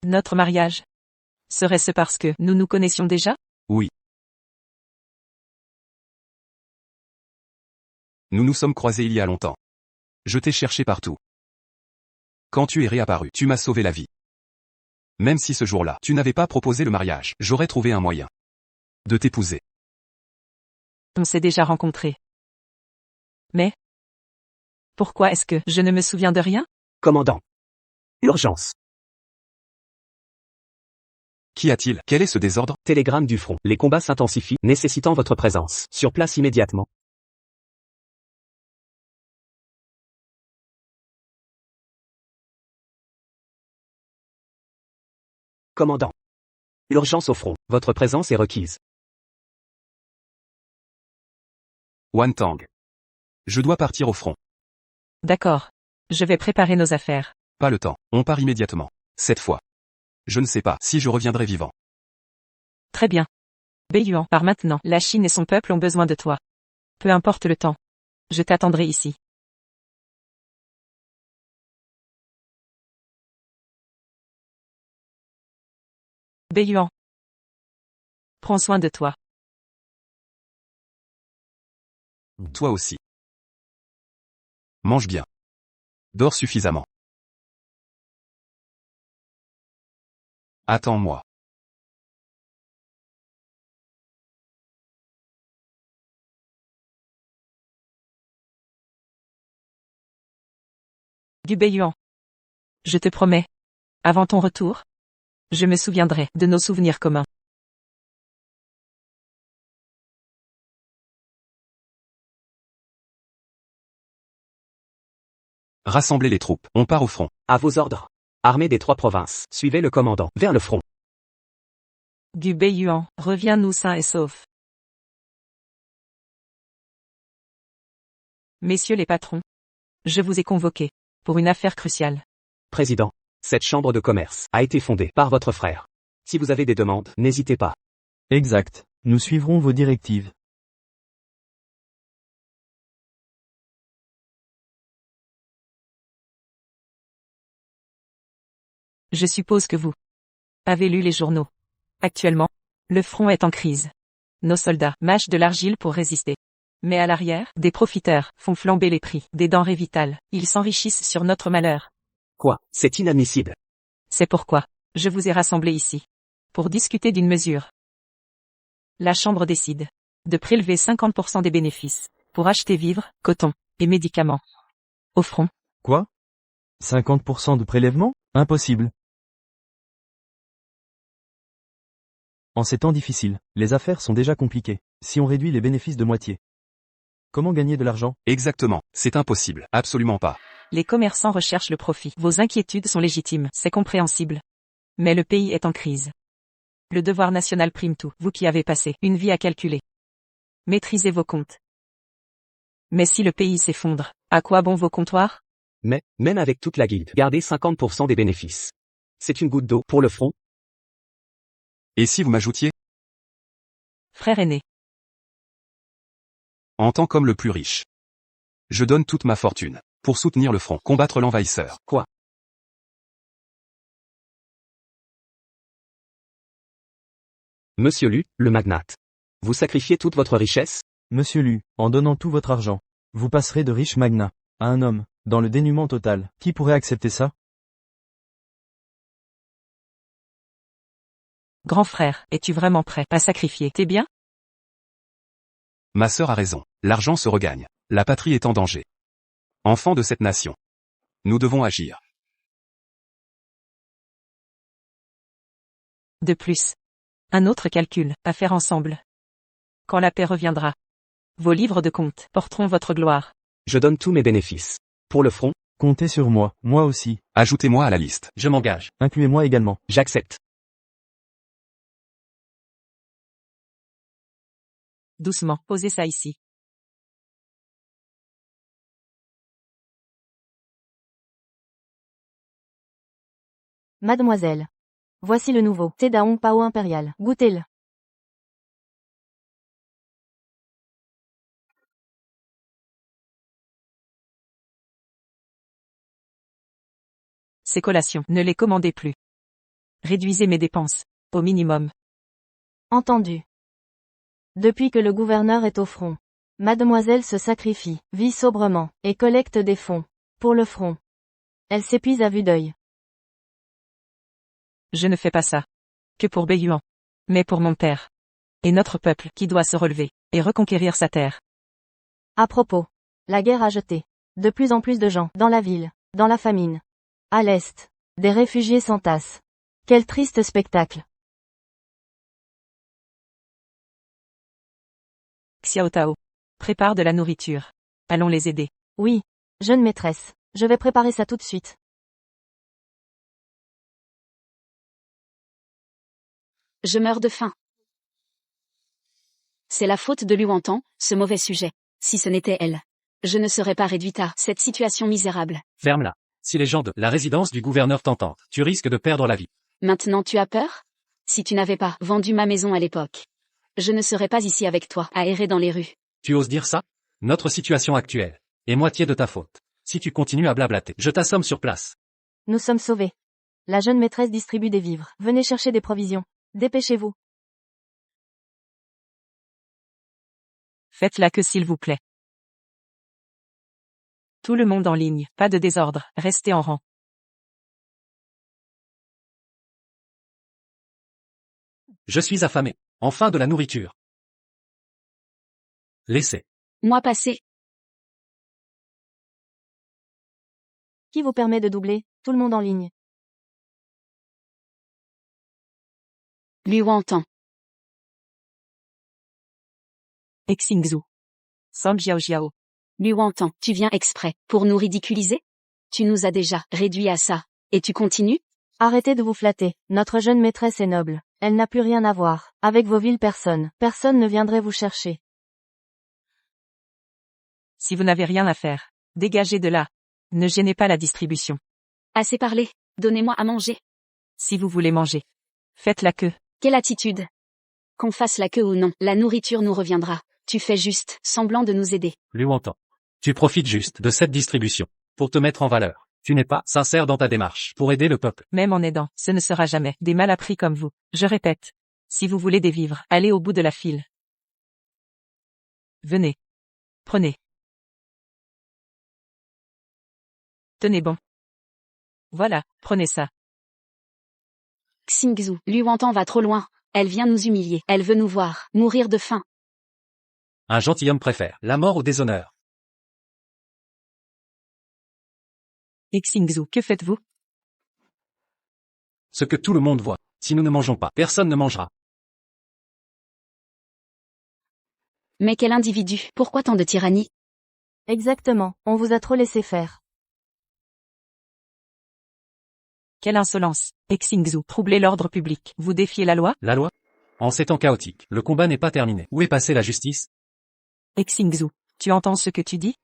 Notre mariage. Serait-ce parce que nous nous connaissions déjà? Oui. Nous nous sommes croisés il y a longtemps. Je t'ai cherché partout. Quand tu es réapparu, tu m'as sauvé la vie. Même si ce jour-là, tu n'avais pas proposé le mariage, j'aurais trouvé un moyen de t'épouser. On s'est déjà rencontrés. Mais pourquoi est-ce que je ne me souviens de rien? Commandant. Urgence. Qu'y a-t-il? Quel est ce désordre? Télégramme du front. Les combats s'intensifient, nécessitant votre présence. Sur place immédiatement. Commandant. Urgence au front. Votre présence est requise. Wantang. Je dois partir au front. D'accord. Je vais préparer nos affaires. Pas le temps. On part immédiatement. Cette fois. Je ne sais pas si je reviendrai vivant. Très bien. Beiyuan, par maintenant, la Chine et son peuple ont besoin de toi. Peu importe le temps. Je t'attendrai ici. Beiyuan. Prends soin de toi. Toi aussi. Mange bien. Dors suffisamment. Attends-moi. Du Beiyuan. Je te promets. Avant ton retour, je me souviendrai de nos souvenirs communs. Rassemblez les troupes. On part au front. À vos ordres. Armée des 3 provinces. Suivez le commandant. Vers le front. Du Beiyuan, reviens-nous sain et sauf. Messieurs les patrons, je vous ai convoqués pour une affaire cruciale. Président. Cette chambre de commerce a été fondée par votre frère. Si vous avez des demandes, n'hésitez pas. Exact. Nous suivrons vos directives. Je suppose que vous avez lu les journaux. Actuellement, le front est en crise. Nos soldats mâchent de l'argile pour résister. Mais à l'arrière, des profiteurs font flamber les prix des denrées vitales. Ils s'enrichissent sur notre malheur. Quoi? C'est inadmissible. C'est pourquoi je vous ai rassemblés ici. Pour discuter d'une mesure. La Chambre décide de prélever 50% des bénéfices pour acheter vivres, coton et médicaments. Au front. Quoi? 50% de prélèvement? Impossible. En ces temps difficiles, les affaires sont déjà compliquées. Si on réduit les bénéfices de moitié. Comment gagner de l'argent? Exactement. C'est impossible. Absolument pas. Les commerçants recherchent le profit. Vos inquiétudes sont légitimes, c'est compréhensible. Mais le pays est en crise. Le devoir national prime tout, vous qui avez passé une vie à calculer. Maîtrisez vos comptes. Mais si le pays s'effondre, à quoi bon vos comptoirs? Mais, même avec toute la guilde, gardez 50% des bénéfices. C'est une goutte d'eau pour le front. Et si vous m'ajoutiez? Frère aîné. En tant qu'homme le plus riche. Je donne toute ma fortune. Pour soutenir le front, combattre l'envahisseur. Quoi? Monsieur Lu, le magnate. Vous sacrifiez toute votre richesse? Monsieur Lu, en donnant tout votre argent, vous passerez de riche magnat à un homme, dans le dénuement total. Qui pourrait accepter ça? Grand frère, es-tu vraiment prêt à sacrifier tes biens? Ma sœur a raison. L'argent se regagne. La patrie est en danger. Enfants de cette nation. Nous devons agir. De plus. Un autre calcul à faire ensemble. Quand la paix reviendra. Vos livres de comptes porteront votre gloire. Je donne tous mes bénéfices. Pour le front, Comptez sur moi aussi. Ajoutez-moi à la liste. Je m'engage. Incluez-moi également. j'accepte. Doucement, posez ça ici. Mademoiselle. Voici le nouveau thé d'Aong Pao impérial. Goûtez-le. Ces collations, ne les commandez plus. Réduisez mes dépenses. Au minimum. Entendu. Depuis que le gouverneur est au front, mademoiselle se sacrifie, vit sobrement, et collecte des fonds. Pour le front. Elle s'épuise à vue d'œil. Je ne fais pas ça. Que pour Béhuan. Mais pour mon père. Et notre peuple qui doit se relever, et reconquérir sa terre. À propos. La guerre a jeté de plus en plus de gens dans la ville, dans la famine. À l'est, des réfugiés s'entassent. Quel triste spectacle. Xiao Tao. Prépare de la nourriture. Allons les aider. Oui, jeune maîtresse, je vais préparer ça tout de suite. Je meurs de faim. C'est la faute de Luantan, ce mauvais sujet. Si ce n'était elle, je ne serais pas réduite à cette situation misérable. Ferme-la. Si les gens de la résidence du gouverneur t'entendent, tu risques de perdre la vie. Maintenant tu as peur? Si tu n'avais pas vendu ma maison à l'époque, je ne serais pas ici avec toi, à errer dans les rues. Tu oses dire ça? Notre situation actuelle est moitié de ta faute. Si tu continues à blablater, je t'assomme sur place. Nous sommes sauvés. La jeune maîtresse distribue des vivres. Venez chercher des provisions. Dépêchez-vous. Faites la queue s'il vous plaît. Tout le monde en ligne, pas de désordre, restez en rang. Je suis affamé. Enfin de la nourriture. Laissez. Moi passer. Qui vous permet de doubler? Tout le monde en ligne. Luantan. Xingzhu. Song Jiao Jiao. Luantan, tu viens exprès pour nous ridiculiser? Tu nous as déjà réduits à ça. Et tu continues? Arrêtez de vous flatter. Notre jeune maîtresse est noble. Elle n'a plus rien à voir avec vos viles personnes. Personne ne viendrait vous chercher. Si vous n'avez rien à faire, dégagez de là. Ne gênez pas la distribution. Assez parlé. Donnez-moi à manger. Si vous voulez manger, faites la queue. Quelle attitude? Qu'on fasse la queue ou non, la nourriture nous reviendra. Tu fais juste semblant de nous aider. Luantan. Tu profites juste de cette distribution pour te mettre en valeur. Tu n'es pas sincère dans ta démarche pour aider le peuple. Même en aidant, ce ne sera jamais des malappris comme vous. Je répète. Si vous voulez des vivres, allez au bout de la file. Venez. Prenez. Tenez bon. Voilà, prenez ça. Xingzhu, Luantan va trop loin. Elle vient nous humilier. Elle veut nous voir mourir de faim. Un gentilhomme préfère la mort au déshonneur. Xingzhu, que faites-vous? Ce que tout le monde voit. Si nous ne mangeons pas, personne ne mangera. Mais quel individu? Pourquoi tant de tyrannie? Exactement, on vous a trop laissé faire. Quelle insolence. Xingzhu, troublez l'ordre public. Vous défiez la loi? La loi? En ces temps chaotiques, le combat n'est pas terminé. Où est passée la justice? Xingzhu, tu entends ce que tu dis?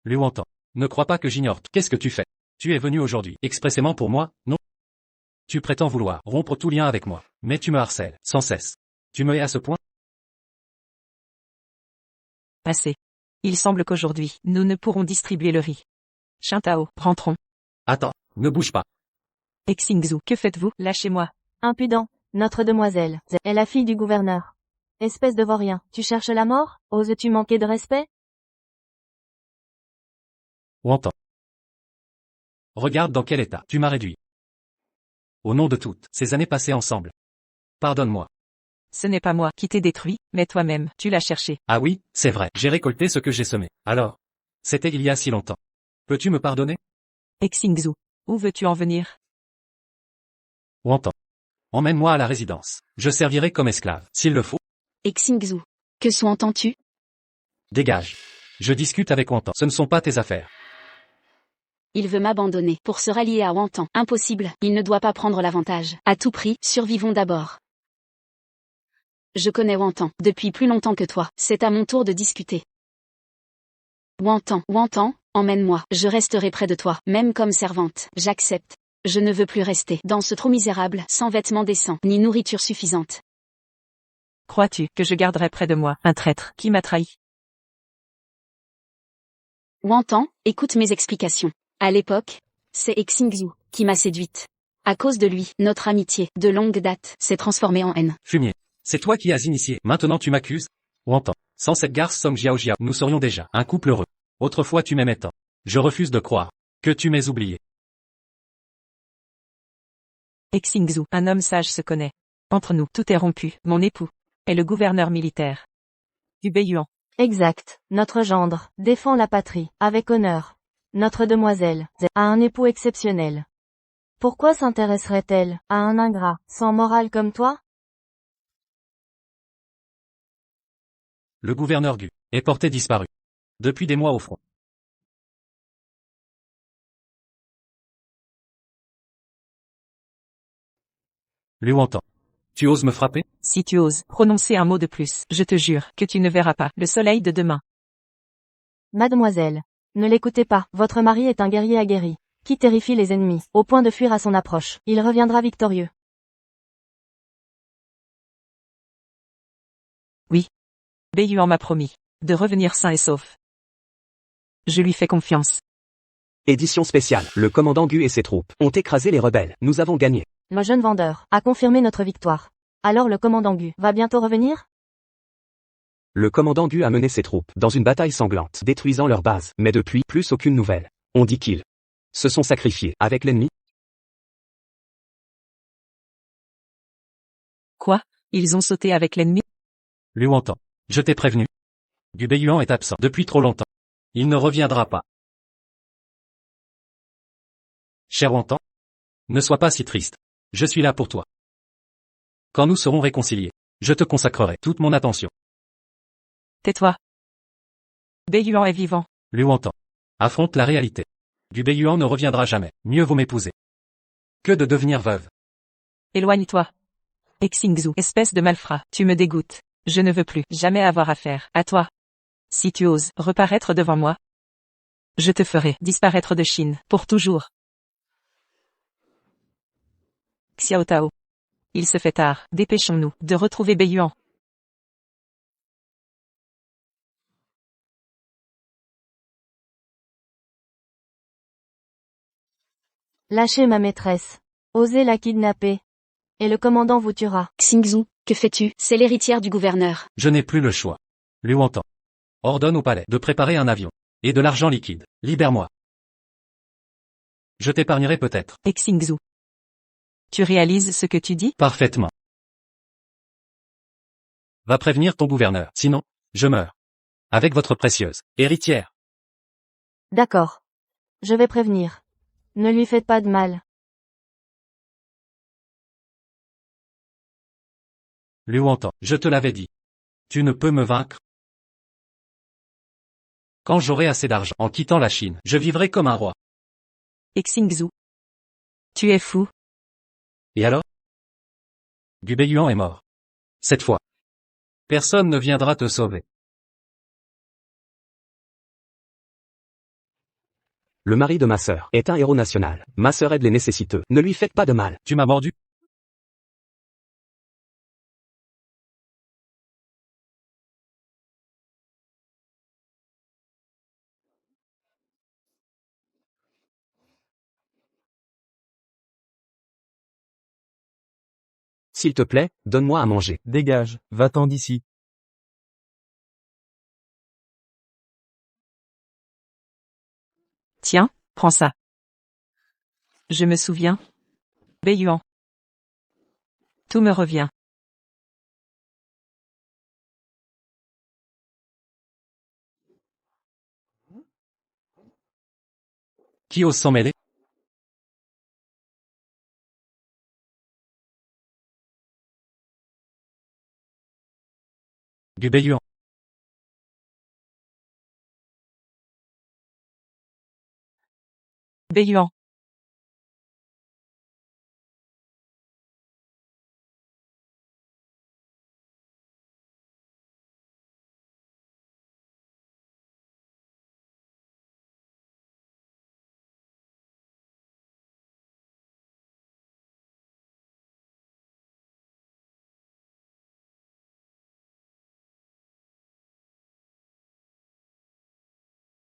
Luantan. Ne crois pas que j'ignore tout. Qu'est-ce que tu fais? Tu es venu aujourd'hui, expressément pour moi, non? Tu prétends vouloir rompre tout lien avec moi, mais tu me harcèles, sans cesse. Tu me hais à ce point? Assez. Il semble qu'aujourd'hui, nous ne pourrons distribuer le riz. Shintao, rentrons. Attends, ne bouge pas. Xingzhu, que faites-vous? Lâchez-moi. Impudent, notre demoiselle est la fille du gouverneur. Espèce de vaurien, tu cherches la mort? Oses-tu manquer de respect? Luantan. Regarde dans quel état tu m'as réduit. Au nom de toutes ces années passées ensemble. Pardonne-moi. Ce n'est pas moi qui t'ai détruit, mais toi-même, tu l'as cherché. Ah oui, c'est vrai, j'ai récolté ce que j'ai semé. Alors? C'était il y a si longtemps. Peux-tu me pardonner? Xingzhu, où veux-tu en venir? Luantan. Emmène-moi à la résidence. Je servirai comme esclave, s'il le faut. Xingzhu. Que sous-entends-tu? Dégage. Je discute avec Luantan. Ce ne sont pas tes affaires. Il veut m'abandonner pour se rallier à Luantan. Impossible, il ne doit pas prendre l'avantage. À tout prix, survivons d'abord. Je connais Luantan depuis plus longtemps que toi. C'est à mon tour de discuter. Luantan, emmène-moi. Je resterai près de toi, même comme servante. J'accepte. Je ne veux plus rester dans ce trou misérable, sans vêtements décents, ni nourriture suffisante. Crois-tu que je garderai près de moi un traître qui m'a trahi? Luantan, écoute mes explications. À l'époque, c'est Xingzhu qui m'a séduite. À cause de lui, notre amitié, de longue date, s'est transformée en haine. Fumier. C'est toi qui as initié. Maintenant tu m'accuses? Ou entends. Sans cette garce Song Jiao Jiao, nous serions déjà un couple heureux. Autrefois tu m'aimais tant. Je refuse de croire que tu m'aies oublié. Xingzhu, un homme sage se connaît. Entre nous, tout est rompu. Mon époux est le gouverneur militaire du Beiyuan. Exact. Notre gendre défend la patrie, avec honneur. Notre demoiselle a un époux exceptionnel. Pourquoi s'intéresserait-elle à un ingrat, sans morale comme toi? Le gouverneur Gu est porté disparu. Depuis des mois au front. Liu entend. Tu oses me frapper? Si tu oses prononcer un mot de plus, je te jure que tu ne verras pas le soleil de demain. Mademoiselle, ne l'écoutez pas, votre mari est un guerrier aguerri, qui terrifie les ennemis, au point de fuir à son approche. Il reviendra victorieux. Beiyuan m'a promis de revenir sain et sauf. Je lui fais confiance. Édition spéciale. Le commandant Gu et ses troupes ont écrasé les rebelles. Nous avons gagné. Le jeune vendeur a confirmé notre victoire. Alors le commandant Gu va bientôt revenir? Le commandant Gu a mené ses troupes dans une bataille sanglante, détruisant leur base. Mais depuis, plus aucune nouvelle. On dit qu'ils se sont sacrifiés avec l'ennemi. Quoi? Ils ont sauté avec l'ennemi? Liu entend. Je t'ai prévenu. Gu Beiyuan est absent depuis trop longtemps. Il ne reviendra pas. Cher Wantan, ne sois pas si triste. Je suis là pour toi. Quand nous serons réconciliés, je te consacrerai toute mon attention. Tais-toi. Beiyuan est vivant. Liu entend. Affronte la réalité. Gu Beiyuan ne reviendra jamais. Mieux vaut m'épouser que de devenir veuve. Éloigne-toi. Xingzhu, espèce de malfrat, tu me dégoûtes. Je ne veux plus jamais avoir affaire à toi. Si tu oses reparaître devant moi, je te ferai disparaître de Chine, pour toujours. Xiao Tao. Il se fait tard, dépêchons-nous de retrouver Beiyuan. Lâchez ma maîtresse. Osez la kidnapper. Et le commandant vous tuera. Xingzhu, que fais-tu? C'est l'héritière du gouverneur. Je n'ai plus le choix. Liu entend. Ordonne au palais de préparer un avion. Et de l'argent liquide. Libère-moi. Je t'épargnerai peut-être. Xingzhu. Tu réalises ce que tu dis? Parfaitement. Va prévenir ton gouverneur. Sinon, je meurs. Avec votre précieuse héritière. D'accord. Je vais prévenir. Ne lui faites pas de mal. Liu entend. Je te l'avais dit. Tu ne peux me vaincre. Quand j'aurai assez d'argent en quittant la Chine, je vivrai comme un roi. Xingzhu. Tu es fou. Et alors? Gu Beiyuan est mort. Cette fois. Personne ne viendra te sauver. Le mari de ma sœur est un héros national. Ma sœur aide les nécessiteux. Ne lui faites pas de mal. Tu m'as mordu? S'il te plaît, donne-moi à manger. Dégage, va-t'en d'ici. Tiens, prends ça. Je me souviens. Beiyuan. Tout me revient. Qui ose s'en mêler? Gu Beiyuan. Beiyuan.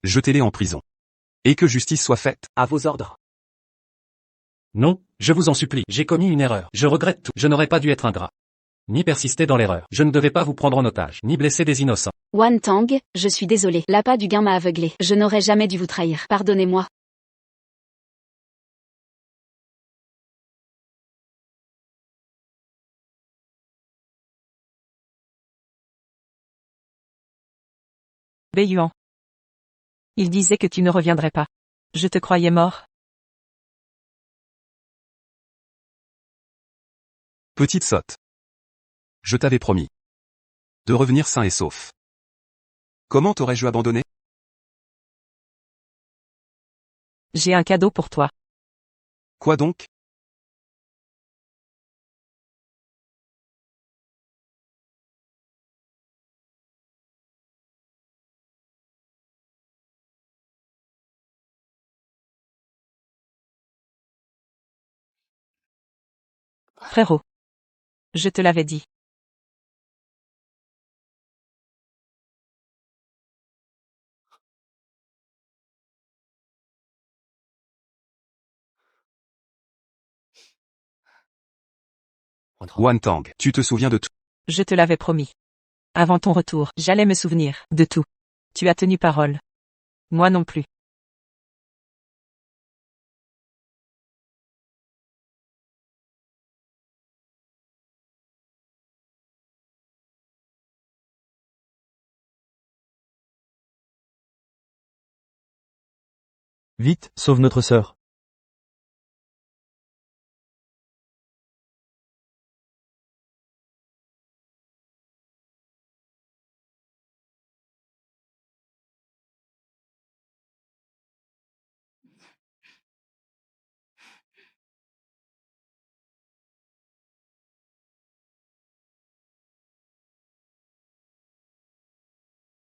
Jetez-les en prison. Et que justice soit faite. À vos ordres. Non, je vous en supplie, j'ai commis une erreur. Je regrette tout. Je n'aurais pas dû être ingrat. Ni persister dans l'erreur. Je ne devais pas vous prendre en otage, ni blesser des innocents. Wan Tang, je suis désolé. L'appât du gain m'a aveuglé. Je n'aurais jamais dû vous trahir. Pardonnez-moi. Beiyuan. Il disait que tu ne reviendrais pas. Je te croyais mort. Petite sotte. Je t'avais promis de revenir sain et sauf. Comment t'aurais-je abandonné? J'ai un cadeau pour toi. Quoi donc? Frérot. Je te l'avais dit. Wan Tang, tu te souviens de tout. Je te l'avais promis. Avant ton retour, j'allais me souvenir de tout. Tu as tenu parole. Moi non plus. Vite, sauve notre sœur.